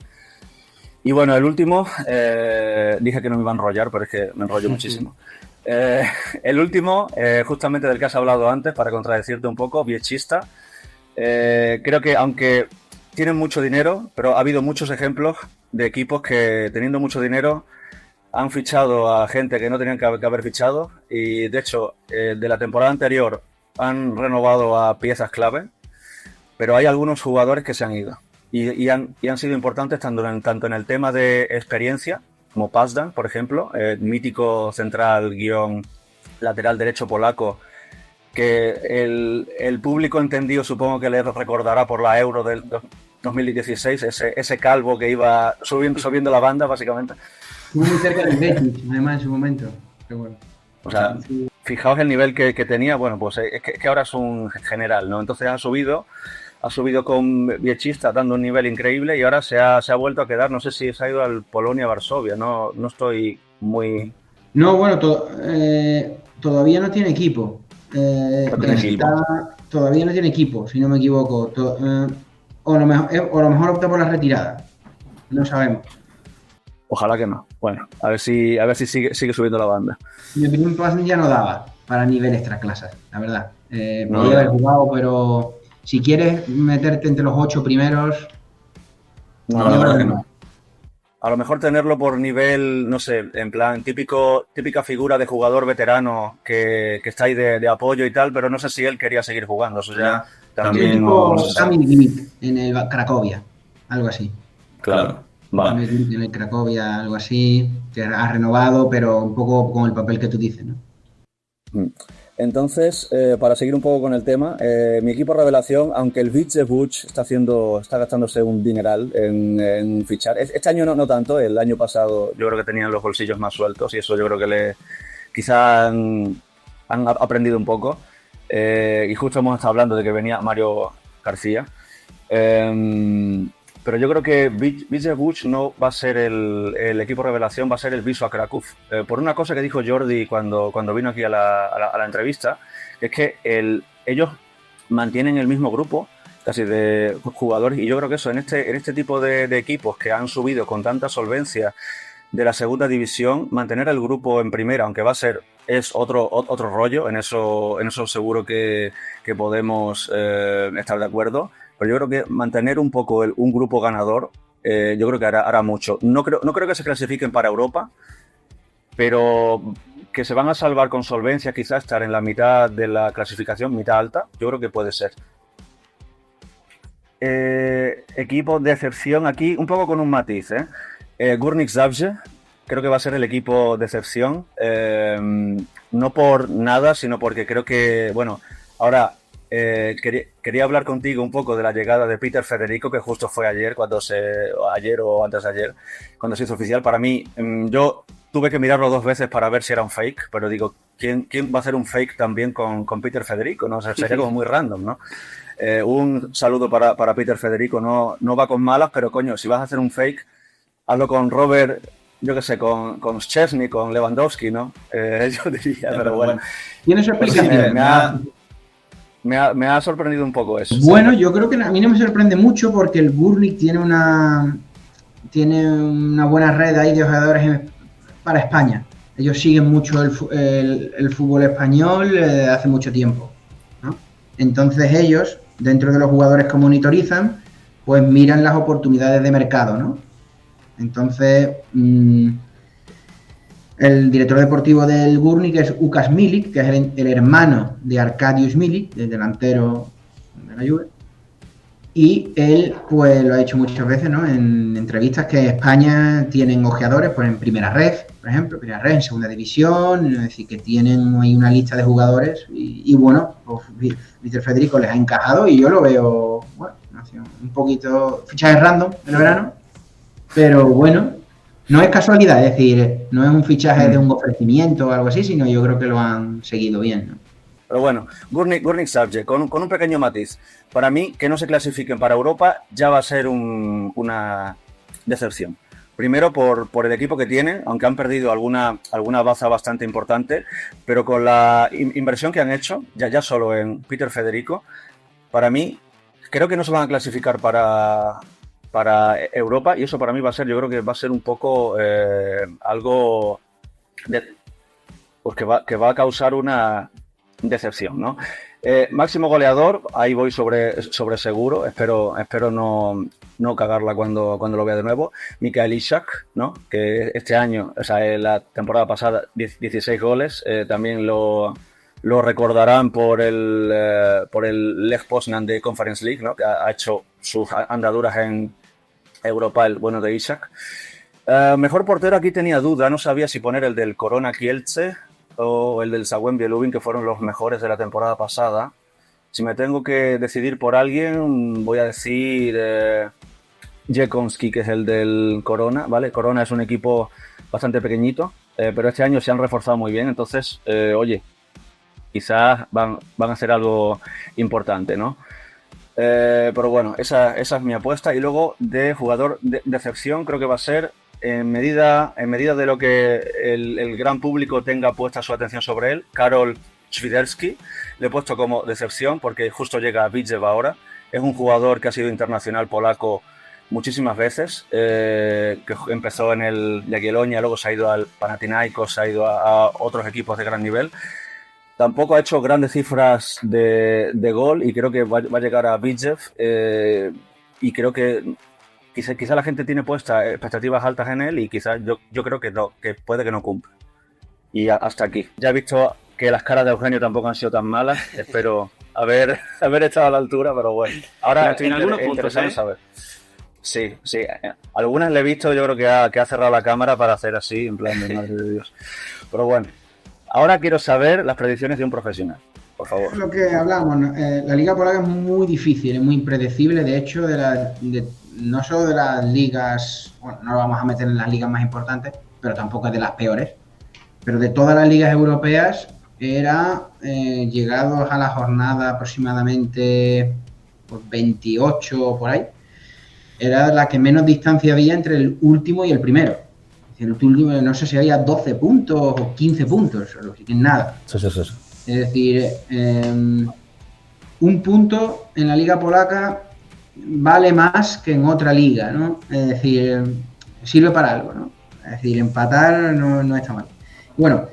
Y bueno, el último, dije que no me iba a enrollar, pero es que me enrollo muchísimo. El último, justamente del que has hablado antes, para contradecirte un poco, Viechista. Creo que aunque tienen mucho dinero, pero ha habido muchos ejemplos de equipos que teniendo mucho dinero han fichado a gente que no tenían que haber fichado y de hecho de la temporada anterior han renovado a piezas clave, pero hay algunos jugadores que se han ido y han sido importantes tanto en el tema de experiencia, como Pazdan, por ejemplo, mítico central guión lateral derecho polaco, que el público entendido supongo que le recordará por la Euro del 2016, ese calvo que iba subiendo la banda, básicamente. Estuvo muy cerca del Betis, además, en su momento. Pero bueno. O sea, fijaos el nivel que tenía. Bueno, pues es que ahora es un general, ¿no? Entonces ha subido con Viechista dando un nivel increíble y ahora se ha vuelto a quedar. No sé si se ha ido al Polonia-Varsovia, no estoy muy... No, bueno, todavía no tiene equipo. Todavía no tiene equipo, si no me equivoco. O a lo mejor opta por la retirada. No sabemos. Ojalá que no. Bueno, a ver si sigue subiendo la banda. En mi opinión, Pazdan ya no daba para nivel extraclasas, la verdad. Podía haber jugado, pero si quieres meterte entre los 8 primeros... No, la verdad que no. A lo mejor tenerlo por nivel, no sé, en plan típica figura de jugador veterano que está ahí de apoyo y tal, pero no sé si él quería seguir jugando. Eso ya también no Sami Gliwice en el Cracovia, algo así. Claro. Vale. En el Cracovia, algo así, que ha renovado, pero un poco con el papel que tú dices, ¿no? Entonces, para seguir un poco con el tema, mi equipo revelación, aunque el Widzew Łódź está gastándose un dineral en fichar. Este año no tanto, el año pasado yo creo que tenían los bolsillos más sueltos y eso yo creo que quizá han aprendido un poco. Y justo hemos estado hablando de que venía Mario García. Pero yo creo que Widzew Łódź no va a ser el equipo revelación, va a ser el Wisła Kraków. Por una cosa que dijo Jordi cuando vino aquí a la entrevista, es que ellos mantienen el mismo grupo casi de jugadores y yo creo que eso en este tipo de equipos que han subido con tanta solvencia de la segunda división, mantener el grupo en primera, aunque es otro rollo, en eso seguro que podemos estar de acuerdo. Pero yo creo que mantener un poco un grupo ganador, yo creo que hará mucho. No creo que se clasifiquen para Europa, pero que se van a salvar con solvencia, quizás estar en la mitad de la clasificación, mitad alta, yo creo que puede ser. Equipo de excepción aquí, un poco con un matiz. Górnik Zabrze, creo que va a ser el equipo de excepción. No por nada, sino porque creo que, bueno, ahora... quería hablar contigo un poco de la llegada de Peter Federico, que justo fue ayer o antes de ayer, cuando se hizo oficial. Para mí, yo tuve que mirarlo 2 veces para ver si era un fake, pero digo, ¿quién va a hacer un fake también con Peter Federico? ¿No? O sea, sería como muy random, ¿no? Un saludo para Peter Federico, no va con malas, pero coño, si vas a hacer un fake, hazlo con Robert, yo qué sé, con Szczesny, con Lewandowski, ¿no? Yo diría, pero bueno. ¿Tiene su explicación? Me ha sorprendido un poco eso. Bueno, yo creo que a mí no me sorprende mucho porque el Górnik tiene una buena red ahí de jugadores para España. Ellos siguen mucho el fútbol español hace mucho tiempo, ¿no? Entonces ellos, dentro de los jugadores que monitorizan, pues miran las oportunidades de mercado, ¿no? Entonces... el director deportivo del Górnik es Łukasz Milik, que es el hermano de Arkadiusz Milik, el delantero de la Juve. Y él, pues, lo ha dicho muchas veces, ¿no? En entrevistas que España tienen ojeadores, pues en Primera Red, por ejemplo, Primera Red, en Segunda División, es decir, que tienen ahí una lista de jugadores. Y bueno, pues Víctor Federico les ha encajado y yo lo veo, bueno, un poquito fichaje random en el verano, pero bueno. No es casualidad, es decir, no es un fichaje de un ofrecimiento o algo así, sino yo creo que lo han seguido bien, ¿no? Pero bueno, Gurnik Zabrze, con un pequeño matiz. Para mí, que no se clasifiquen para Europa ya va a ser una decepción. Primero por el equipo que tienen, aunque han perdido alguna baza bastante importante, pero con la inversión que han hecho, ya solo en Peter Federico, para mí, creo que no se van a clasificar para Europa, y eso para mí va a ser, yo creo que va a ser un poco algo pues que va a causar una decepción, ¿no? Máximo goleador, ahí voy sobre seguro, espero no cagarla cuando lo vea de nuevo. Mikael Ishak, ¿no? Que este año, o sea, en la temporada pasada, 16 goles, también lo recordarán por el Lech Poznan de Conference League, ¿no? Que ha hecho sus andaduras en Europa, el bueno de Ishak. Mejor portero, aquí tenía duda, no sabía si poner el del Corona Kielce o el del Zagłębie Lubin, que fueron los mejores de la temporada pasada. Si me tengo que decidir por alguien, voy a decir Jekonski, que es el del Corona, ¿vale? Corona es un equipo bastante pequeñito, pero este año se han reforzado muy bien, entonces, oye, quizás van a hacer algo importante, ¿no? Pero bueno, esa es mi apuesta. Y luego de jugador de decepción, creo que va a ser en medida de lo que el gran público tenga puesta su atención sobre él, Karol Świderski. Le he puesto como decepción porque justo llega a Widzew ahora. Es un jugador que ha sido internacional polaco muchísimas veces, que empezó en el Jagiellonia, luego se ha ido al Panathinaikos, se ha ido a otros equipos de gran nivel. Tampoco ha hecho grandes cifras de gol y creo que va a llegar a Widzew, y creo que quizá la gente tiene puestas expectativas altas en él y quizás yo creo que no, que puede que no cumpla. Y hasta aquí. Ya he visto que las caras de Eugenio tampoco han sido tan malas. Espero haber estado a la altura, pero bueno. Ahora tiene algunos puntos, saber. Sí. Algunas le he visto, yo creo que ha cerrado la cámara para hacer así, en plan de madre de Dios. Pero bueno. Ahora quiero saber las predicciones de un profesional, por favor. Lo que hablamos, la liga polaca es muy difícil, es muy impredecible. De hecho, no solo de las ligas, bueno, no lo vamos a meter en las ligas más importantes, pero tampoco es de las peores. Pero de todas las ligas europeas, era llegados a la jornada aproximadamente 28 o por ahí, era la que menos distancia había entre el último y el primero. El último, no sé si había 12 puntos o 15 puntos, o nada. Sí. Es decir, un punto en la liga polaca vale más que en otra liga, ¿no? Es decir, sirve para algo, ¿no? Es decir, empatar no está mal. Bueno,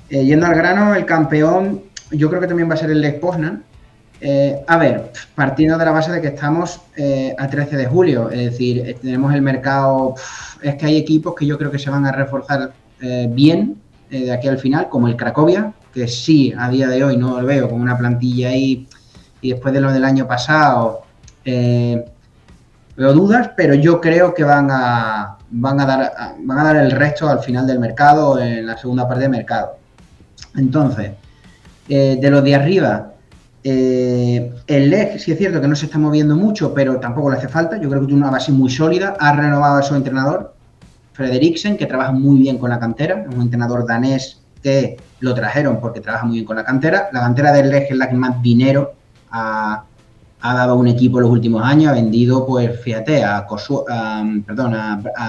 yendo al grano, el campeón yo creo que también va a ser el Lech Poznan. A ver, partiendo de la base de que estamos a 13 de julio, es decir, tenemos el mercado, es que hay equipos que yo creo que se van a reforzar bien de aquí al final, como el Cracovia, que sí, a día de hoy no lo veo con una plantilla ahí, y después de lo del año pasado veo dudas, pero yo creo que van a dar el resto al final del mercado, en la segunda parte del mercado. Entonces, de los de arriba, el Lech sí es cierto que no se está moviendo mucho, pero tampoco le hace falta. Yo creo que tiene una base muy sólida. Ha renovado a su entrenador, Frederiksen, que trabaja muy bien con la cantera. Es un entrenador danés que lo trajeron porque trabaja muy bien con la cantera. La cantera del Lech es la que más dinero ha dado a un equipo en los últimos años. Ha vendido, pues fíjate, a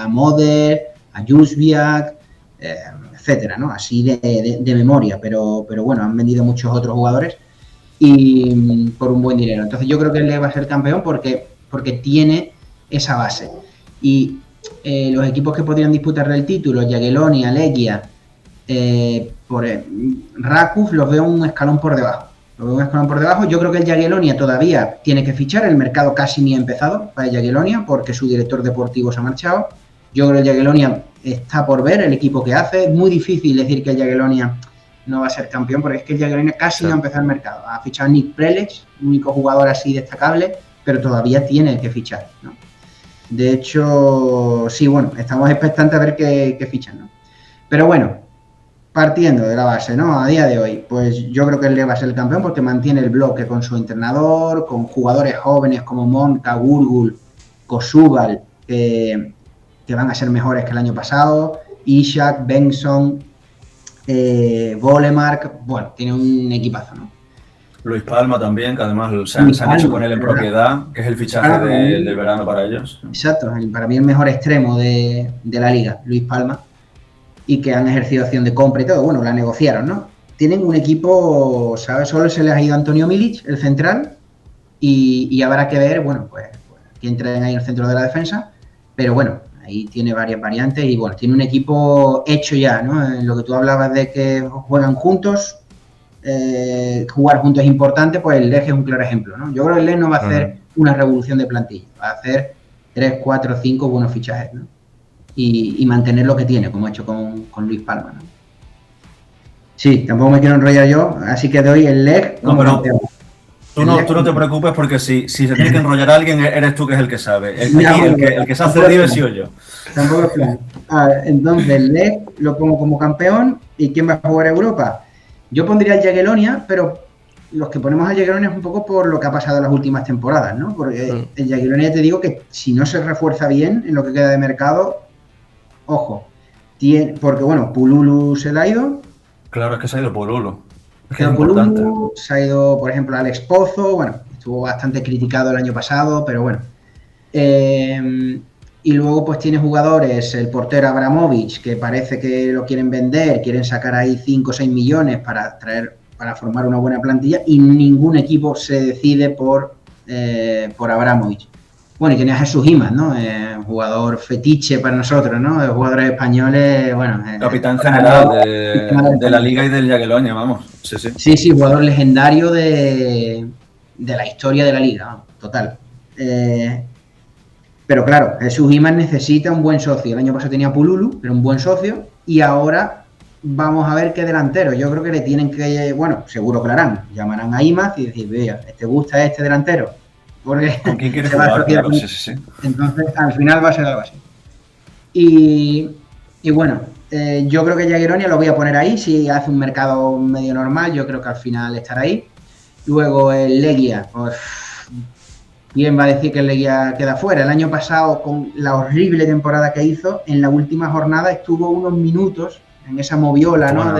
Moder, a Jusbiak, etcétera, ¿no? Así de memoria, pero bueno, han vendido muchos otros jugadores y por un buen dinero. Entonces yo creo que él va a ser campeón porque tiene esa base. Y los equipos que podrían disputarle el título, Jagiellonia, Legia, Rakov, los veo un escalón por debajo. Yo creo que el Jagiellonia todavía tiene que fichar, el mercado casi ni ha empezado para el Jagiellonia porque su director deportivo se ha marchado. Yo creo que el Jagiellonia está por ver el equipo que hace. Es muy difícil decir que el Jagiellonia no va a ser campeón porque es que el Jagiellonia casi no ha empezado el mercado. Ha fichado a Nick Prelec, único jugador así destacable, pero todavía tiene que fichar, ¿no? De hecho, sí, bueno, estamos expectantes a ver qué fichan, ¿no? Pero bueno, partiendo de la base, ¿no? A día de hoy, pues yo creo que él va a ser el campeón porque mantiene el bloque con su entrenador, con jugadores jóvenes como Monka, Gurgul, Kosubal, que van a ser mejores que el año pasado, Ishak, Benson, Volemark, bueno, tiene un equipazo, ¿no? Luis Palma también, que además se Luis han hecho Palma, con él en ¿verdad? propiedad, que es el fichaje Para mí, del verano para ellos. exacto, para mí el mejor extremo de la liga, Luis Palma, y que han ejercido acción de compra y todo. Bueno, la negociaron, ¿no? Tienen un equipo, ¿sabes? Solo se les ha ido Antonio Milic, el central, y habrá que ver, bueno, pues quién traen ahí en el centro de la defensa, pero bueno, ahí tiene varias variantes y bueno, tiene un equipo hecho ya, ¿no? En lo que tú hablabas de que juegan juntos, jugar juntos es importante, pues el Leg es un claro ejemplo, ¿no? Yo creo que el Leg no va a hacer una revolución de plantilla, va a hacer 3, 4, 5 buenos fichajes, ¿no? Y mantener lo que tiene, como ha hecho con Luis Palma, ¿no? Sí, tampoco me quiero enrollar yo, así que doy el Leg como campeón. Tú no te preocupes porque si se tiene que enrollar a alguien, eres tú que es el que sabe. El que se ha cedido he sido yo. Tampoco es plan. Entonces, el Leg lo pongo como campeón. ¿Y quién va a jugar a Europa? Yo pondría el Jagiellonia, pero los que ponemos al Jagiellonia es un poco por lo que ha pasado en las últimas temporadas, ¿no? Porque el Jagiellonia, te digo que si no se refuerza bien en lo que queda de mercado, ojo, porque bueno, Pululu se le ha ido. Claro, es que se ha ido Pululu. Pululu, se ha ido, por ejemplo, Alex Pozo, bueno, estuvo bastante criticado el año pasado, pero bueno. Y luego pues tiene jugadores, el portero Abramovich, que parece que lo quieren vender, quieren sacar ahí 5 o 6 millones para formar una buena plantilla y ningún equipo se decide por Abramovich. Bueno, y tiene a Jesús Imas, ¿no? Jugador fetiche para nosotros, ¿no? Jugadores españoles, bueno... Capitán general de la Liga y del Jagiellonia, vamos. Sí, jugador legendario de la historia de la Liga, ¿no? Total. Pero claro, Jesús Imas necesita un buen socio. El año pasado tenía Pululu, pero un buen socio, y ahora vamos a ver qué delantero. Yo creo que le tienen que... Bueno, seguro que lo harán. Llamarán a Imas y decir, vea, ¿te gusta este delantero? Porque ¿con quién quieres jugar? Claro, sí. Entonces, al final va a ser algo así. Y bueno, yo creo que Jagiellonia lo voy a poner ahí. Si hace un mercado medio normal, yo creo que al final estará ahí. Luego el Legia, pues, ¿quién va a decir que el Legia queda fuera? El año pasado, con la horrible temporada que hizo, en la última jornada estuvo unos minutos en esa moviola, ¿no?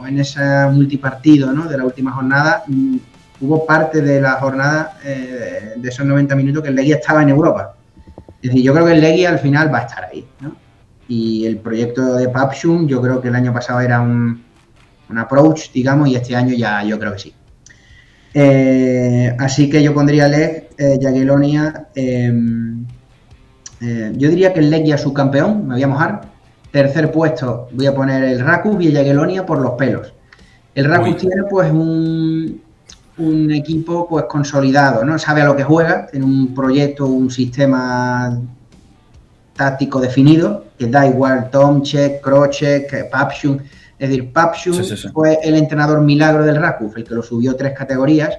En ese multipartido, ¿no? De la última jornada. Hubo parte de la jornada de esos 90 minutos que el Legia estaba en Europa. Es decir, yo creo que el Legia al final va a estar ahí, ¿no? Y el proyecto de Papsum, yo creo que el año pasado era un approach, digamos, y este año ya yo creo que sí. Así que yo pondría Leg, Jagiellonia. Yo diría que el Legia es subcampeón, me voy a mojar. Tercer puesto voy a poner el Rakus y el Jagiellonia por los pelos. El Rakus tiene pues un equipo pues consolidado, ¿no? Sabe a lo que juega, tiene un proyecto, un sistema táctico definido, que da igual Tomček, Krocek, Papsum. Es decir, Papsum fue el entrenador milagro del Rakus, el que lo subió 3 categorías,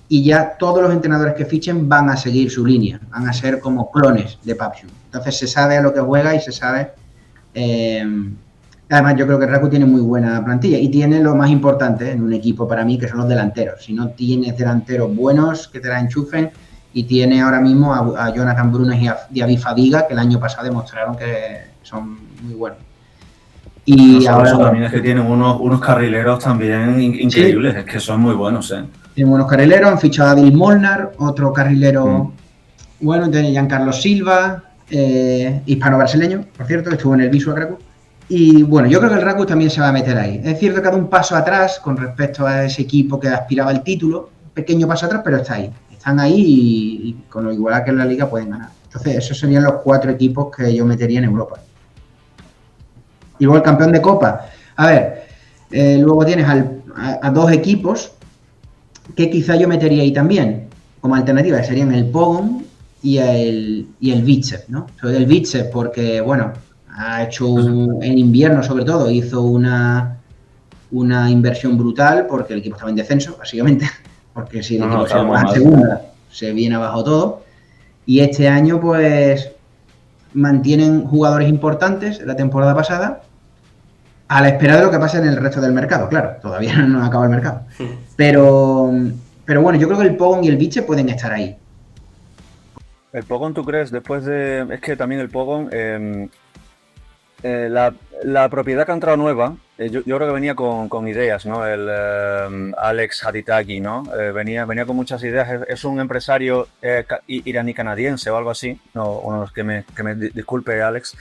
y ya todos los entrenadores que fichen van a seguir su línea, van a ser como clones de Papsum. Entonces se sabe a lo que juega y se sabe... Además, yo creo que Raku tiene muy buena plantilla y tiene lo más importante en un equipo para mí, que son los delanteros. Si no tienes delanteros buenos que te la enchufen, y tiene ahora mismo a Jonathan Brunes y a David Fadiga, que el año pasado demostraron que son muy buenos. Y ahora eso también es que tienen unos carrileros también increíbles, es que son muy buenos, ¿eh? Tienen buenos carrileros, han fichado a Bill Molnar, otro carrilero bueno, tiene Giancarlo Silva, hispano-brasileño, por cierto, que estuvo en el Wisła Kraków. Y bueno, yo creo que el Rakus también se va a meter ahí. Es cierto que ha dado un paso atrás con respecto a ese equipo que aspiraba al título, un pequeño paso atrás, pero está ahí. Están ahí y con lo igual que en la liga pueden ganar. Entonces, esos serían los 4 equipos que yo metería en Europa. Y luego el campeón de Copa. A ver, luego tienes a 2 equipos que quizá yo metería ahí también como alternativa, que serían el Pogoń y el Vitebsk, ¿no? Sobre el Vitebsk porque, bueno, ha hecho en invierno sobre todo, hizo una inversión brutal porque el equipo estaba en descenso, básicamente, porque si el equipo se va a segunda, se viene abajo todo. Y este año, pues, mantienen jugadores importantes de la temporada pasada a la espera de lo que pase en el resto del mercado. Claro, todavía no acaba el mercado. Pero bueno, yo creo que el Pogoń y el Vitebsk pueden estar ahí. ¿El Pogoń tú crees después de...? Es que también el Pogoń... la propiedad que ha entrado nueva, yo creo que venía con ideas, ¿no? El Alex Haditagi, ¿no? Venía con muchas ideas. Es un empresario iraní-canadiense o algo así. No, bueno, que me disculpe, Alex.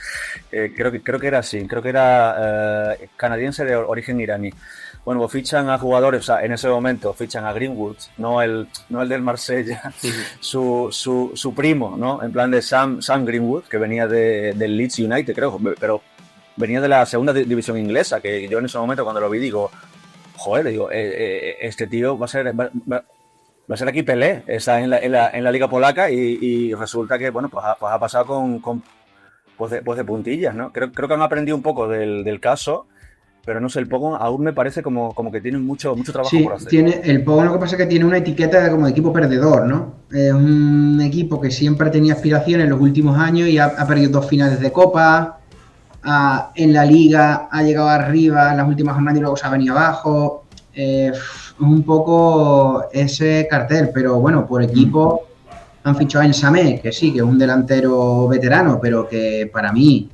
Creo que era así. Creo que era canadiense de origen iraní. Bueno, pues fichan a jugadores, o sea, en ese momento fichan a Greenwood, no el del Marsella, su primo, ¿no? En plan de Sam Greenwood, que venía del Leeds United, creo, pero venía de la segunda división inglesa, que yo en ese momento cuando lo vi digo, joder, digo, este tío va a ser aquí Pelé, está en la liga polaca y resulta que, bueno, pues ha pasado con de puntillas, ¿no? Creo que han aprendido un poco del caso. Pero no sé, el Pogon aún me parece como que tienen mucho trabajo por hacer. El Pogon lo que pasa es que tiene una etiqueta como de equipo perdedor, ¿no? Es un equipo que siempre ha tenido aspiraciones en los últimos años y ha perdido 2 finales de Copa. En la Liga ha llegado arriba en las últimas jornadas y luego se ha venido abajo. Un poco ese cartel, pero bueno, por equipo han fichado a Nsame, que sí, que es un delantero veterano, pero que para mí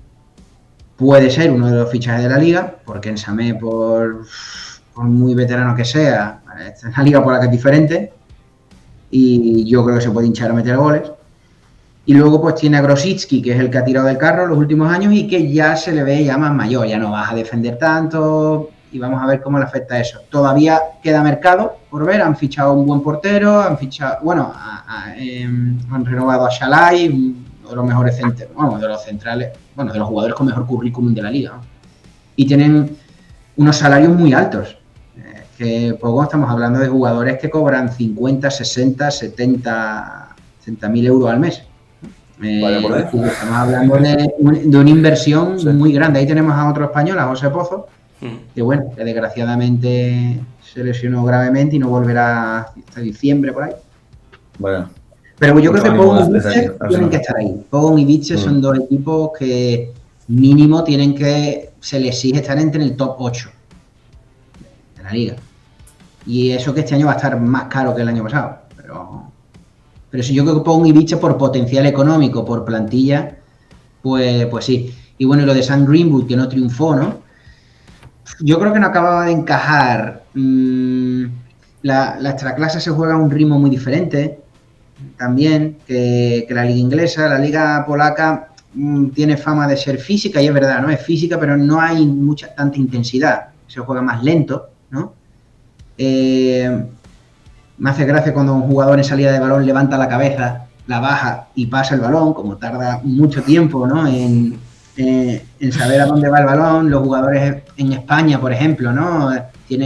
puede ser uno de los fichajes de la liga, porque Nsame, por muy veterano que sea, en la liga polaca es diferente y yo creo que se puede hinchar a meter goles. Y luego pues tiene a Grosicki, que es el que ha tirado del carro en los últimos años y que ya se le ve ya más mayor, ya no vas a defender tanto y vamos a ver cómo le afecta eso. Todavía queda mercado por ver, han fichado un buen portero, han fichado, bueno, han renovado a Shalai, uno de los mejores de los centrales, de los jugadores con mejor currículum de la liga, ¿no? Y tienen unos salarios muy altos, que poco estamos hablando de jugadores que cobran 50, 60, 70 mil euros al mes. Estamos hablando de una inversión muy grande. Ahí tenemos a otro español, a José Pozo, que bueno, que desgraciadamente se lesionó gravemente y no volverá hasta diciembre por ahí. Bueno. Pero yo creo que Pogon y Vitesse tienen que estar ahí. Pogon y Vitesse son dos equipos que mínimo se les exige estar entre el top 8 de la liga. Y eso que este año va a estar más caro que el año pasado. Pero si yo creo que Pogon y Vitesse por potencial económico, por plantilla, pues sí. Y bueno, lo de Sam Greenwood, que no triunfó, ¿no? Yo creo que no acababa de encajar. La extraclase se juega a un ritmo muy diferente también que la liga inglesa. La liga polaca tiene fama de ser física y es verdad, ¿no? Es física, pero no hay tanta intensidad. Se juega más lento, ¿no? Me hace gracia cuando un jugador en salida de balón levanta la cabeza, la baja y pasa el balón, como tarda mucho tiempo, ¿no? En saber a dónde va el balón. Los jugadores en España, por ejemplo, ¿no?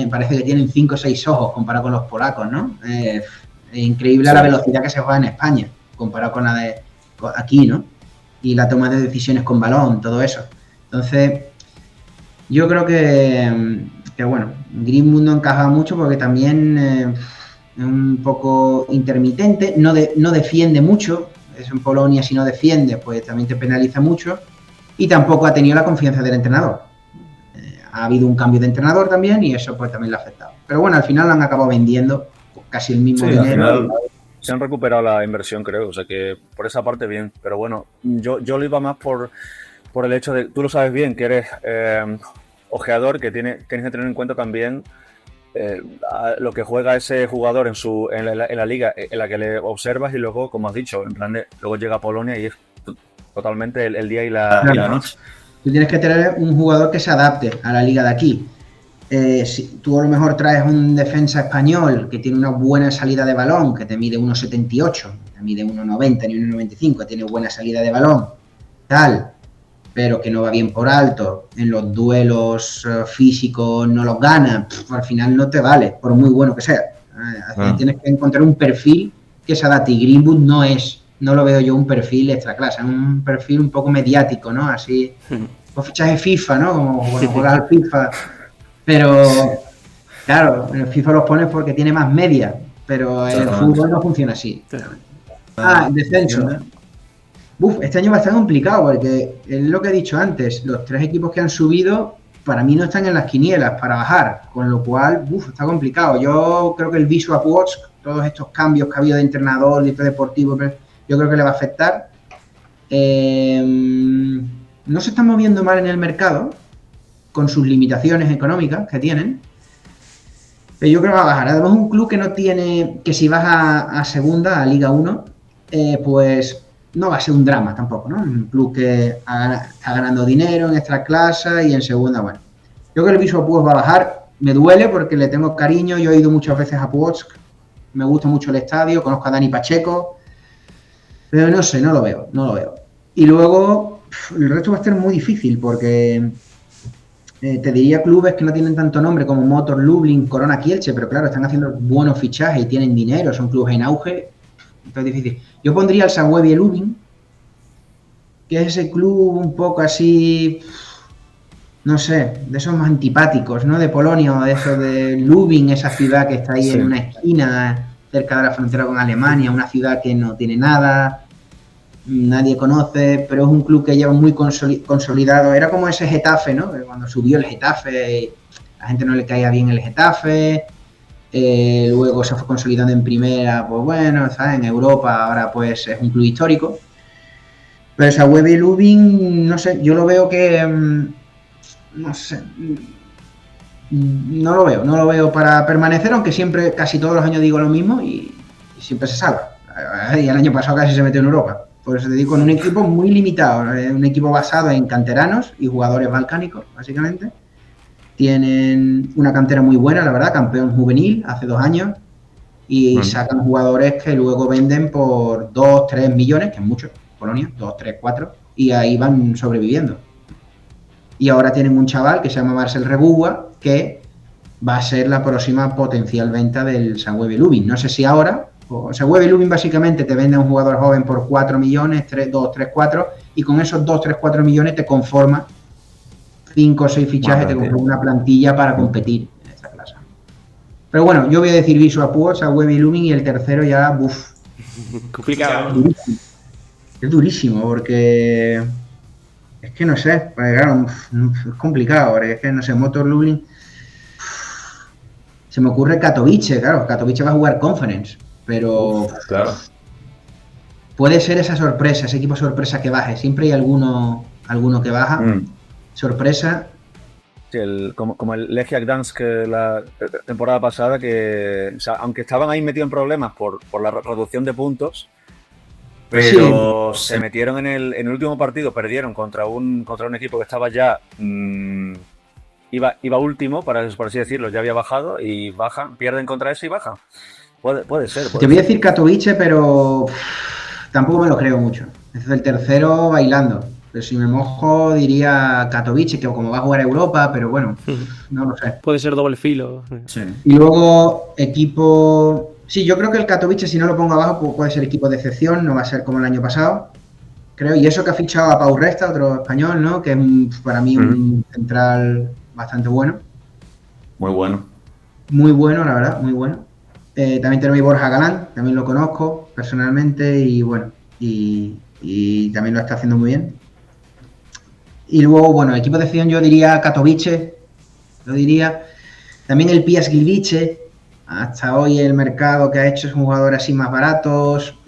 Parece que tienen 5 o 6 ojos comparado con los polacos, ¿no? Es increíble la velocidad que se juega en España comparado con la de aquí, ¿no? Y la toma de decisiones con balón, todo eso. Entonces, yo creo que bueno, Greenwood no encaja mucho porque también es un poco intermitente, no defiende mucho. Es en Polonia, si no defiende, pues también te penaliza mucho. Y tampoco ha tenido la confianza del entrenador. Ha habido un cambio de entrenador también y eso pues también le ha afectado. Pero bueno, al final lo han acabado vendiendo casi el mismo dinero. Al final se han recuperado la inversión, creo. O sea que por esa parte bien. Pero bueno, yo lo iba más por el hecho de, tú lo sabes bien, que eres ojeador, que tienes que tener en cuenta también lo que juega ese jugador en la liga en la que le observas y luego, como has dicho, en plan luego llega a Polonia y es totalmente el día y la noche. Tú tienes que tener un jugador que se adapte a la liga de aquí. Si tú a lo mejor traes un defensa español que tiene una buena salida de balón, que te mide 1,78, te mide 1,90 ni 1,95, tiene buena salida de balón, tal, pero que no va bien por alto, en los duelos físicos no los gana, al final no te vale, por muy bueno que sea. Tienes que encontrar un perfil que se adapte, y Greenwood no lo veo yo un perfil extraclase, un perfil un poco mediático, ¿no? Así, pues fichaje FIFA, ¿no? Como cuando juegas al FIFA, pero claro, en el FIFA los pones porque tiene más media, pero en el fútbol no funciona así. Descenso. Este año va a estar complicado porque es lo que he dicho antes, los 3 equipos que han subido para mí no están en las quinielas para bajar, con lo cual está complicado. Yo creo que el Wisła Płock, todos estos cambios que ha habido de entrenador, de deportivo, yo creo que le va a afectar. No se están moviendo mal en el mercado, con sus limitaciones económicas que tienen. Pero yo creo que va a bajar. Además, un club que no tiene, que si vas a segunda, a Liga 1, pues no va a ser un drama tampoco, ¿no? Un club que está ganando dinero en esta clase y en segunda, bueno. Yo creo que el Wisła Płock va a bajar. Me duele porque le tengo cariño. Yo he ido muchas veces a Płock. Me gusta mucho el estadio. Conozco a Dani Pacheco. Pero no sé, no lo veo. Y luego, el resto va a ser muy difícil porque te diría clubes que no tienen tanto nombre como Motor Lublin, Corona Kielce, pero claro, están haciendo buenos fichajes y tienen dinero, son clubes en auge. Entonces es difícil. Yo pondría el Zagłębie Lubin, que es ese club un poco así, no sé, de esos más antipáticos, ¿no? De Polonia o de esos de Lubin, esa ciudad que está ahí en una esquina, cerca de la frontera con Alemania, una ciudad que no tiene nada, nadie conoce, pero es un club que lleva muy consolidado. Era como ese Getafe, ¿no? Cuando subió el Getafe, la gente no le caía bien el Getafe, luego se fue consolidando en primera, pues bueno, ¿sabes? En Europa ahora pues es un club histórico. Pero esa Zagłębie Lubin, no sé, yo lo veo que, no sé, no lo veo para permanecer, aunque siempre, casi todos los años digo lo mismo y siempre se salva. Y el año pasado casi se metió en Europa. Por eso te digo, con un equipo muy limitado, un equipo basado en canteranos y jugadores balcánicos, básicamente. Tienen una cantera muy buena, la verdad, campeón juvenil hace 2 años, y sacan jugadores que luego venden por 2, 3 millones, que es mucho, Polonia, 2, 3, 4, y ahí van sobreviviendo. Y ahora tienen un chaval que se llama Marcel Rebuwa, que va a ser la próxima potencial venta del Zagłębie Lubin. No sé si ahora. O Zagłębie Lubin básicamente te vende a un jugador joven por 4 millones, 2, 3, 4, y con esos 2, 3, 4 millones te conforma 5 o 6 fichajes, te conforma una plantilla para competir en esta clase. Pero bueno, yo voy a decir Wisła Płock, Zagłębie Lubin, y el tercero ya, complicado. Es durísimo porque es que no sé, porque claro, es complicado, porque es que no sé, Motor Lublin, se me ocurre Katowice, claro, Katowice va a jugar Conference. Pero claro, puede ser esa sorpresa, ese equipo sorpresa que baje. Siempre hay alguno que baja. Sorpresa. Sí, como el Legia Gdansk la temporada pasada, que o sea, aunque estaban ahí metidos en problemas por la reducción de puntos, pero sí, se metieron en el último partido, perdieron contra un equipo que estaba ya iba último, por así decirlo, ya había bajado, y pierden contra eso y bajan. Puede ser. Te voy a decir Katowice, pero tampoco me lo creo mucho. Es el tercero bailando. Pero si me mojo diría Katowice, que como va a jugar a Europa, pero bueno, no lo sé. Puede ser doble filo. Sí. Y luego equipo... Sí, yo creo que el Katowice, si no lo pongo abajo, puede ser equipo de excepción, no va a ser como el año pasado, creo. Y eso que ha fichado a Pau Resta, otro español, ¿no? Que es para mí un central bastante bueno. Muy bueno. Muy bueno, la verdad, muy bueno. También tenemos a Borja Galán, también lo conozco personalmente y bueno, y también lo está haciendo muy bien. Y luego, bueno, equipo de excepción yo diría Katowice, lo diría. También el Piast Gliwice, hasta hoy el mercado que ha hecho es un jugador así más baratos,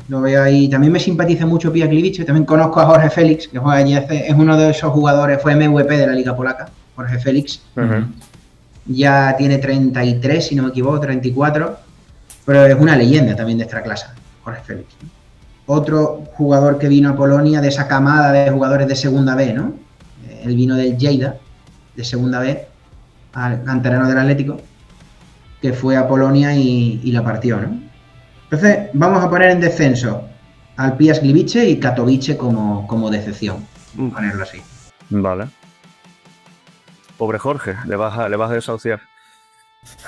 lo veo ahí. También me simpatiza mucho Piast Gliwice, también conozco a Jorge Félix, que juega allí, es uno de esos jugadores, fue MVP de la Liga Polaca, Jorge Félix. Ya tiene 33, si no me equivoco, 34, pero es una leyenda también de esta clase, Jorge Félix. Otro jugador que vino a Polonia de esa camada de jugadores de segunda B, ¿no? Él vino del Lleida, de segunda B, al canterano del Atlético, que fue a Polonia y la partió, ¿no? Entonces, vamos a poner en descenso al Piast Gliwice y Katowice como decepción, ponerlo así. Vale. Pobre Jorge, le vas a desahuciar.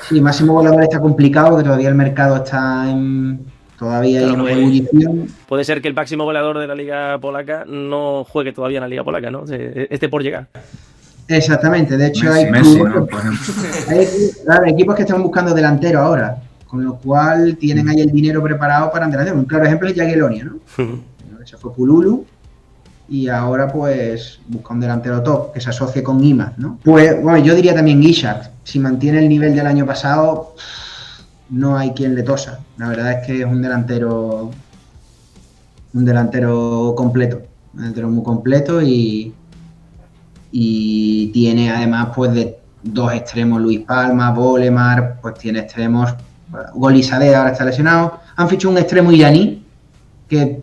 Sí, máximo goleador está complicado, que todavía el mercado está todavía en ebullición. Puede ser que el máximo goleador de la Liga Polaca no juegue todavía en la Liga Polaca, ¿no? Esté por llegar. Exactamente, de hecho Messi, ¿no? Por ejemplo. Hay equipos que están buscando delantero ahora, con lo cual tienen ahí el dinero preparado para un delantero. Un claro ejemplo es Jagiellonia, ¿no? Ese fue Pululu. Y ahora pues busca un delantero top que se asocie con Imaz, ¿no? Pues bueno, yo diría también Ishak. Si mantiene el nivel del año pasado, no hay quien le tosa. La verdad es que es un delantero completo. Un delantero muy completo y y tiene además pues de dos extremos, Luis Palma, Volemar, pues tiene extremos, Golizadeh ahora está lesionado, han fichado un extremo iraní que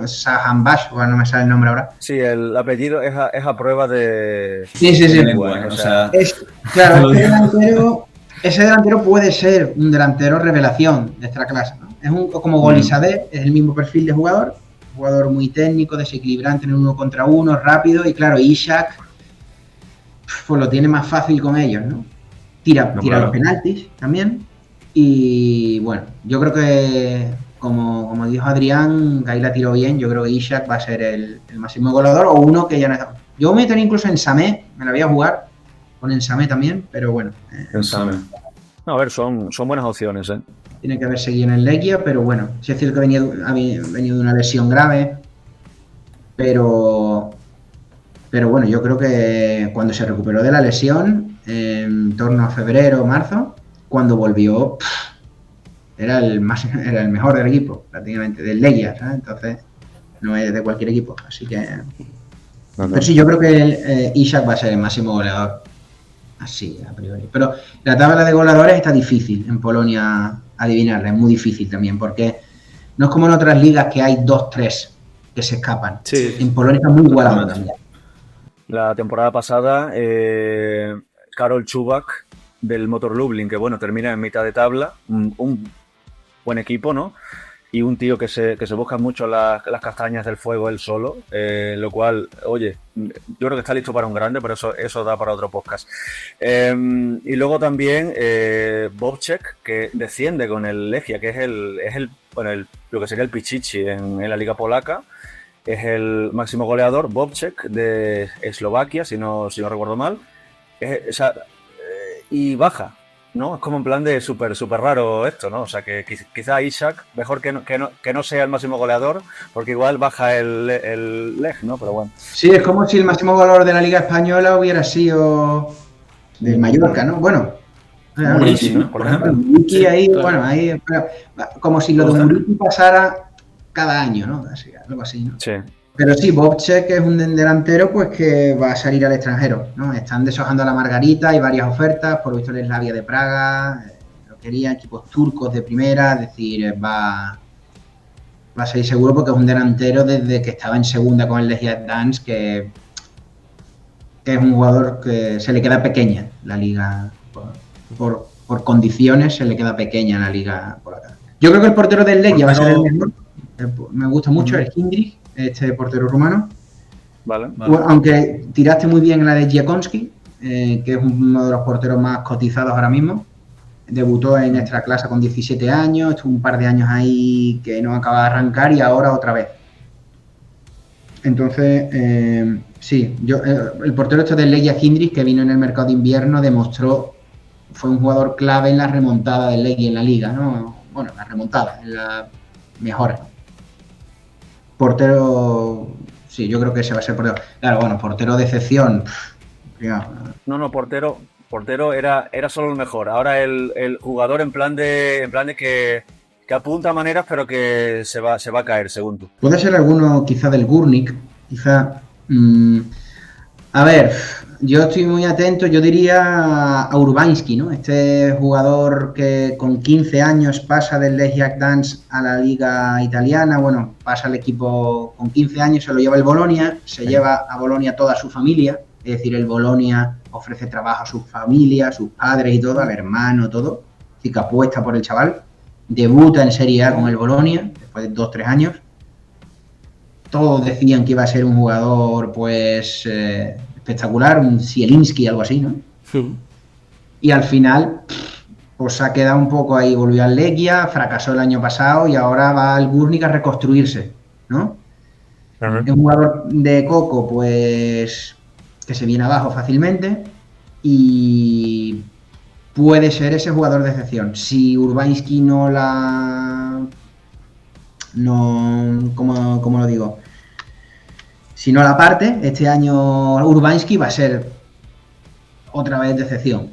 Sahanbash, bueno, no me sale el nombre ahora. Sí, el apellido es a prueba de... Sí. Lengua, o sea, Claro, ese delantero puede ser un delantero revelación de esta clase, ¿no? Es como Golizadeh, es el mismo perfil de jugador muy técnico, desequilibrante en el 1 contra 1, rápido, y claro, Ishak pues lo tiene más fácil con ellos, ¿no? Tira los penaltis también, y bueno, yo creo que como dijo Adrián, que ahí la tiró bien, yo creo que Ishak va a ser el máximo goleador, o uno que ya no está. Yo me tenía incluso en Samé, me la voy a jugar con Ensamé también, pero bueno. Ensamé. No, a ver, son buenas opciones, ¿eh? Tiene que haber seguido en el Legia, pero bueno, sí es cierto que ha venido de una lesión grave, pero bueno, yo creo que cuando se recuperó de la lesión, en torno a febrero o marzo, cuando volvió, era el mejor del equipo, prácticamente, del Legia, ¿sabes? Entonces, no es de cualquier equipo, así que... Pero sí, yo creo que Ishak va a ser el máximo goleador, así, a priori. Pero la tabla de goleadores está difícil en Polonia adivinarla, es muy difícil también, porque no es como en otras ligas que hay 2-3 que se escapan. Sí. En Polonia está muy igualado también. La temporada pasada, Karol Czubak del Motor Lublin, que bueno, termina en mitad de tabla, un buen equipo, ¿no? Y un tío que se busca mucho las castañas del fuego él solo, lo cual, oye, yo creo que está listo para un grande, pero eso da para otro podcast. Y luego también Bobček, que desciende con el Legia, que es lo que sería el Pichichi en la liga polaca, es el máximo goleador, Bobček, de Eslovaquia, si no recuerdo mal, y baja, ¿no? Es como en plan de súper raro esto, ¿no? O sea, que quizá Ishak, mejor que no sea el máximo goleador, porque igual baja el Leg, ¿no? Pero bueno. Sí, es como si el máximo goleador de la Liga Española hubiera sido del Mallorca, ¿no? Bueno, Muriqui, ¿no? Por ejemplo. Muriqui ahí, claro. Bueno, ahí, como si lo de Muriqui pasara cada año, ¿no? Así, algo así, ¿no? Sí. Pero sí, Bobček es un delantero pues que va a salir al extranjero, ¿no? Están deshojando a la Margarita, hay varias ofertas, por lo visto el Slavia de Praga, lo querían equipos turcos de primera, es decir, va a salir seguro porque es un delantero desde que estaba en segunda con el Legia Gdańsk, que es un jugador que se le queda pequeña la liga, por condiciones se le queda pequeña la liga polaca. Yo creo que el portero del Legia va a ser el mejor, me gusta mucho, el Hindrich, este portero rumano. Vale. Aunque tiraste muy bien en la de Jakonski, que es uno de los porteros más cotizados ahora mismo. Debutó en Extraclasa con 17 años, estuvo un par de años ahí que no acaba de arrancar y ahora otra vez. Entonces, sí, el portero este del Legia Hindrich, que vino en el mercado de invierno, fue un jugador clave en la remontada del Legia en la liga, ¿no? Bueno, la remontada, en la mejora. Portero, sí, yo creo que ese va a ser portero. Claro, bueno, portero de excepción. No, portero era solo el mejor. Ahora el jugador en plan de que apunta maneras, pero que se va a caer, según tú. Puede ser alguno quizá del Górnik, quizá. A ver, yo estoy muy atento, yo diría a Urbanski, ¿no? Este jugador que con 15 años pasa del Legia Gdańsk a la liga italiana, bueno, pasa al equipo con 15 años, se lo lleva el Bolonia, se lleva a Bolonia toda su familia, es decir, el Bolonia ofrece trabajo a su familia, a sus padres y todo, al hermano, todo, así que apuesta por el chaval, debuta en Serie A con el Bolonia, después de 2-3 años. Todos decían que iba a ser un jugador, pues, espectacular, un Zielinski, algo así, ¿no? Sí. Y al final, pues se ha quedado un poco ahí, volvió al Legia, fracasó el año pasado y ahora va al Górnik a reconstruirse, ¿no? Uh-huh. Es un jugador de coco, pues, que se viene abajo fácilmente y puede ser ese jugador de excepción. Si Urbanski ¿cómo lo digo? Si no la parte, este año Urbanski va a ser otra vez de excepción.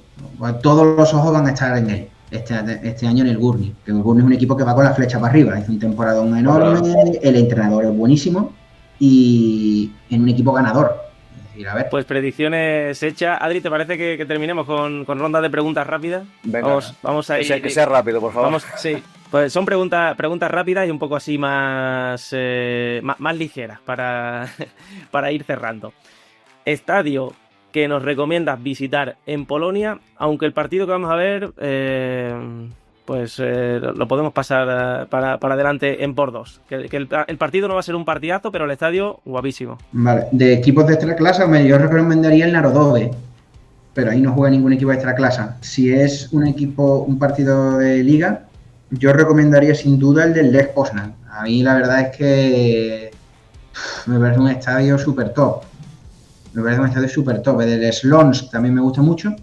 Todos los ojos van a estar en él este año en el Górnik. Que el Górnik es un equipo que va con la flecha para arriba. Hizo un temporadón enorme, el entrenador es buenísimo y en un equipo ganador. Es decir, a ver. Pues predicciones hechas. Adri, ¿te parece que terminemos con ronda de preguntas rápidas? Venga, vamos a ir. que sea rápido, por favor. Sí. Pues son preguntas rápidas y un poco así más ligeras para ir cerrando. Estadio que nos recomiendas visitar en Polonia, aunque el partido que vamos a ver, lo podemos pasar para adelante en por dos. Que el partido no va a ser un partidazo, pero el estadio, guapísimo. Vale, de equipos de extraclasa, yo recomendaría el Narodowy, pero ahí no juega ningún equipo de extraclasa. Si es un partido de liga, yo recomendaría sin duda el del Lech Poznan. A mí la verdad es que me parece un estadio súper top. El del Slonsk también me gusta mucho,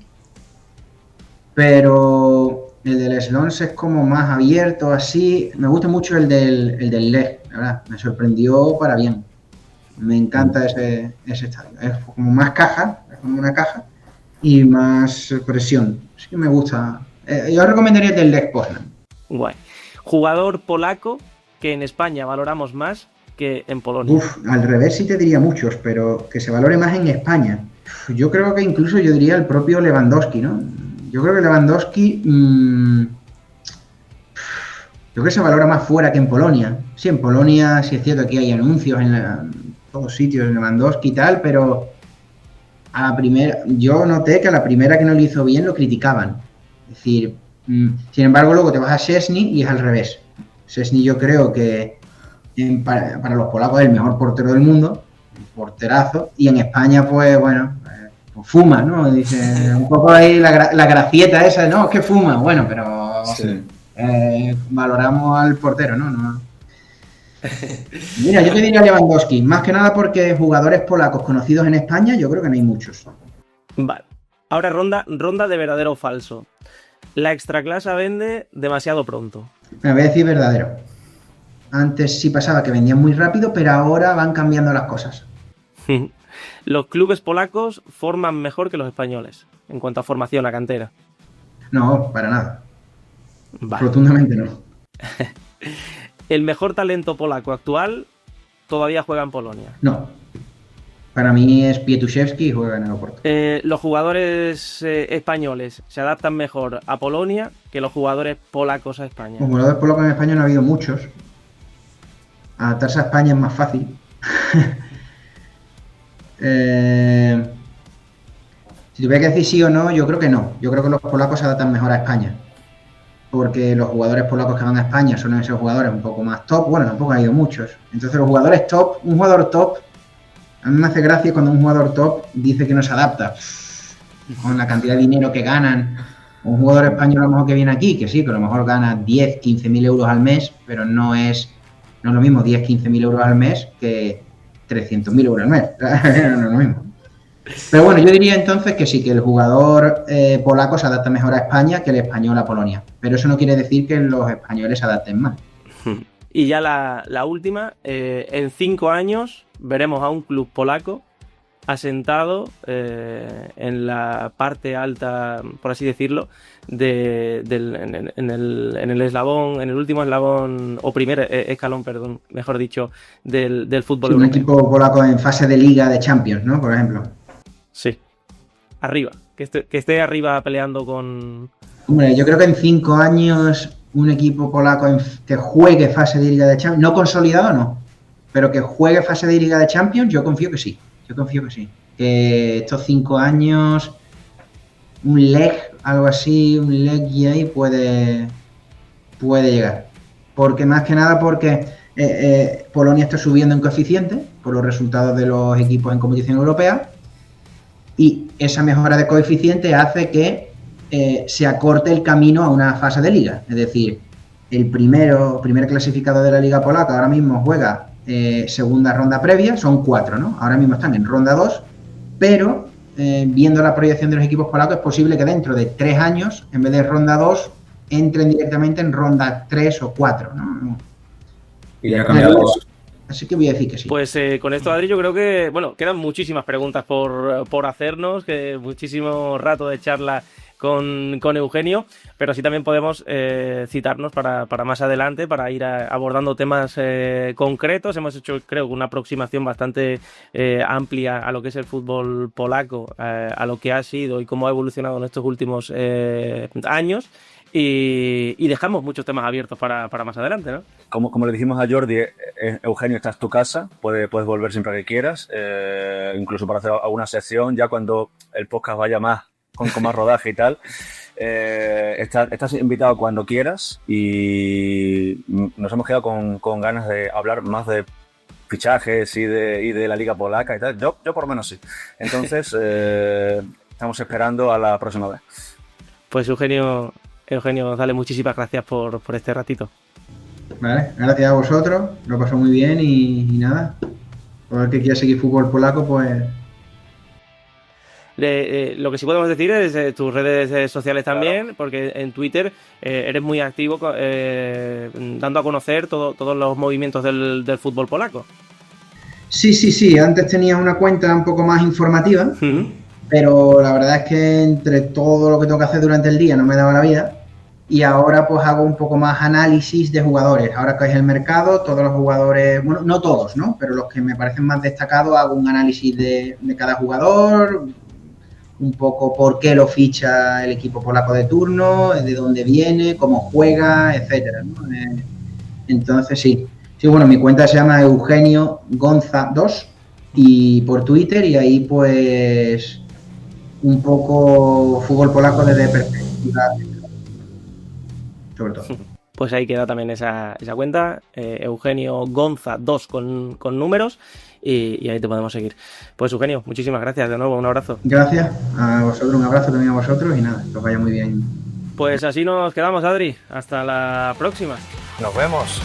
pero el del Slonsk es como más abierto, así. Me gusta mucho el del Lech, la verdad. Me sorprendió para bien. Me encanta ese estadio. Es como más caja, es como una caja, y más presión. Así que me gusta. Yo recomendaría el del Lech Poznan. Guay. Jugador polaco que en España valoramos más que en Polonia. Al revés sí te diría muchos, pero que se valore más en España. Yo creo que incluso yo diría el propio Lewandowski, ¿no? Yo creo que Lewandowski yo creo que se valora más fuera que en Polonia. Sí, en Polonia sí es cierto que hay anuncios en todos sitios de Lewandowski y tal, pero a la primera, yo noté que a la primera que no lo hizo bien lo criticaban. Es decir, sin embargo luego te vas a Szczęsny y es al revés. Szczęsny yo creo que para los polacos es el mejor portero del mundo, un porterazo, y en España pues bueno, pues fuma, ¿no? Dice un poco ahí la gracieta esa, no, es que fuma, bueno, pero sí. Valoramos al portero, ¿no? Mira, yo te diría Lewandowski, más que nada porque jugadores polacos conocidos en España yo creo que no hay muchos. Vale, ahora ronda de verdadero o falso. La extraclasa vende demasiado pronto. Me voy a decir verdadero. Antes sí pasaba que vendían muy rápido, pero ahora van cambiando las cosas. ¿Los clubes polacos forman mejor que los españoles en cuanto a formación, a cantera? No, para nada. Vale. Rotundamente no. ¿El mejor talento polaco actual todavía juega en Polonia? No. Para mí es Pietuszewski y juega en el Oporto. ¿Los jugadores españoles se adaptan mejor a Polonia que los jugadores polacos a España? Los jugadores polacos en España no ha habido muchos. Adaptarse a España es más fácil. Si tuviera que decir sí o no, yo creo que no. Yo creo que los polacos se adaptan mejor a España. Porque los jugadores polacos que van a España son esos jugadores un poco más top. Bueno, tampoco ha habido muchos. Entonces los jugadores top, un jugador top, a mí me hace gracia cuando un jugador top dice que no se adapta. Con la cantidad de dinero que ganan. Un jugador español a lo mejor que viene aquí, que sí, que a lo mejor gana 10, 15.000 euros al mes, pero no es lo mismo 10, 15.000 euros al mes que 300.000 euros al mes. No es lo mismo. Pero bueno, yo diría entonces que sí, que el jugador polaco se adapta mejor a España que el español a Polonia. Pero eso no quiere decir que los españoles se adapten más. Y ya la última, en 5 años veremos a un club polaco asentado en la parte alta, por así decirlo, en el eslabón, en el último eslabón, o primer escalón, perdón, mejor dicho, del fútbol europeo. Un equipo polaco en fase de Liga de Champions, ¿no? Por ejemplo. Sí, arriba, que esté arriba peleando con... Hombre, yo creo que en 5 años un equipo polaco que juegue fase de Liga de Champions, no consolidado no, pero que juegue fase de Liga de Champions, yo confío que sí. Que estos 5 años, un Lech, algo así, un Lech y ahí puede llegar. Porque más que nada porque Polonia está subiendo en coeficiente por los resultados de los equipos en competición europea y esa mejora de coeficiente hace que se acorte el camino a una fase de liga. Es decir, el primer clasificado de la liga polaca ahora mismo juega segunda ronda previa, son 4, ¿no? Ahora mismo están en ronda 2, pero viendo la proyección de los equipos polacos es posible que dentro de 3 años, en vez de ronda 2, entren directamente en ronda 3 o 4, ¿no? Y ya ha cambiado. Así que voy a decir que sí. Pues con esto, Adri, yo creo que, bueno, quedan muchísimas preguntas por hacernos, que muchísimo rato de charla con Eugenio, pero sí también podemos citarnos para más adelante, para ir abordando temas concretos. Hemos hecho, creo, una aproximación bastante amplia a lo que es el fútbol polaco, a lo que ha sido y cómo ha evolucionado en estos últimos años. Y dejamos muchos temas abiertos para más adelante, ¿no? Como le dijimos a Jordi, Eugenio, esta es tu casa, puedes volver siempre que quieras, incluso para hacer alguna sección, ya cuando el podcast vaya más con más rodaje y tal. Estás invitado cuando quieras y nos hemos quedado con ganas de hablar más de fichajes y de la Liga Polaca y tal. Yo por lo menos sí. Entonces, estamos esperando a la próxima vez. Pues Eugenio González, muchísimas gracias por este ratito. Vale, gracias a vosotros, lo pasó muy bien y nada. Todo el que quiera seguir fútbol polaco, pues... Lo que sí podemos decir es tus redes sociales también, claro, porque en Twitter eres muy activo dando a conocer todos los movimientos del fútbol polaco. Sí, antes tenía una cuenta un poco más informativa, pero la verdad es que entre todo lo que tengo que hacer durante el día no me daba la vida. Y ahora pues hago un poco más análisis de jugadores. Ahora que es el mercado, todos los jugadores, bueno, no todos, ¿no? Pero los que me parecen más destacados, hago un análisis de cada jugador, un poco por qué lo ficha el equipo polaco de turno, de dónde viene, cómo juega, etcétera, ¿no? Entonces sí, bueno, mi cuenta se llama Eugenio Gonza 2 y por Twitter, y ahí pues un poco fútbol polaco desde perspectiva, sobre todo. Pues ahí queda también esa cuenta, Eugenio Gonza 2 con números, y ahí te podemos seguir. Pues Eugenio, muchísimas gracias de nuevo, un abrazo. Gracias a vosotros, un abrazo también a vosotros y nada, que os vaya muy bien. Pues así nos quedamos, Adri, hasta la próxima. Nos vemos.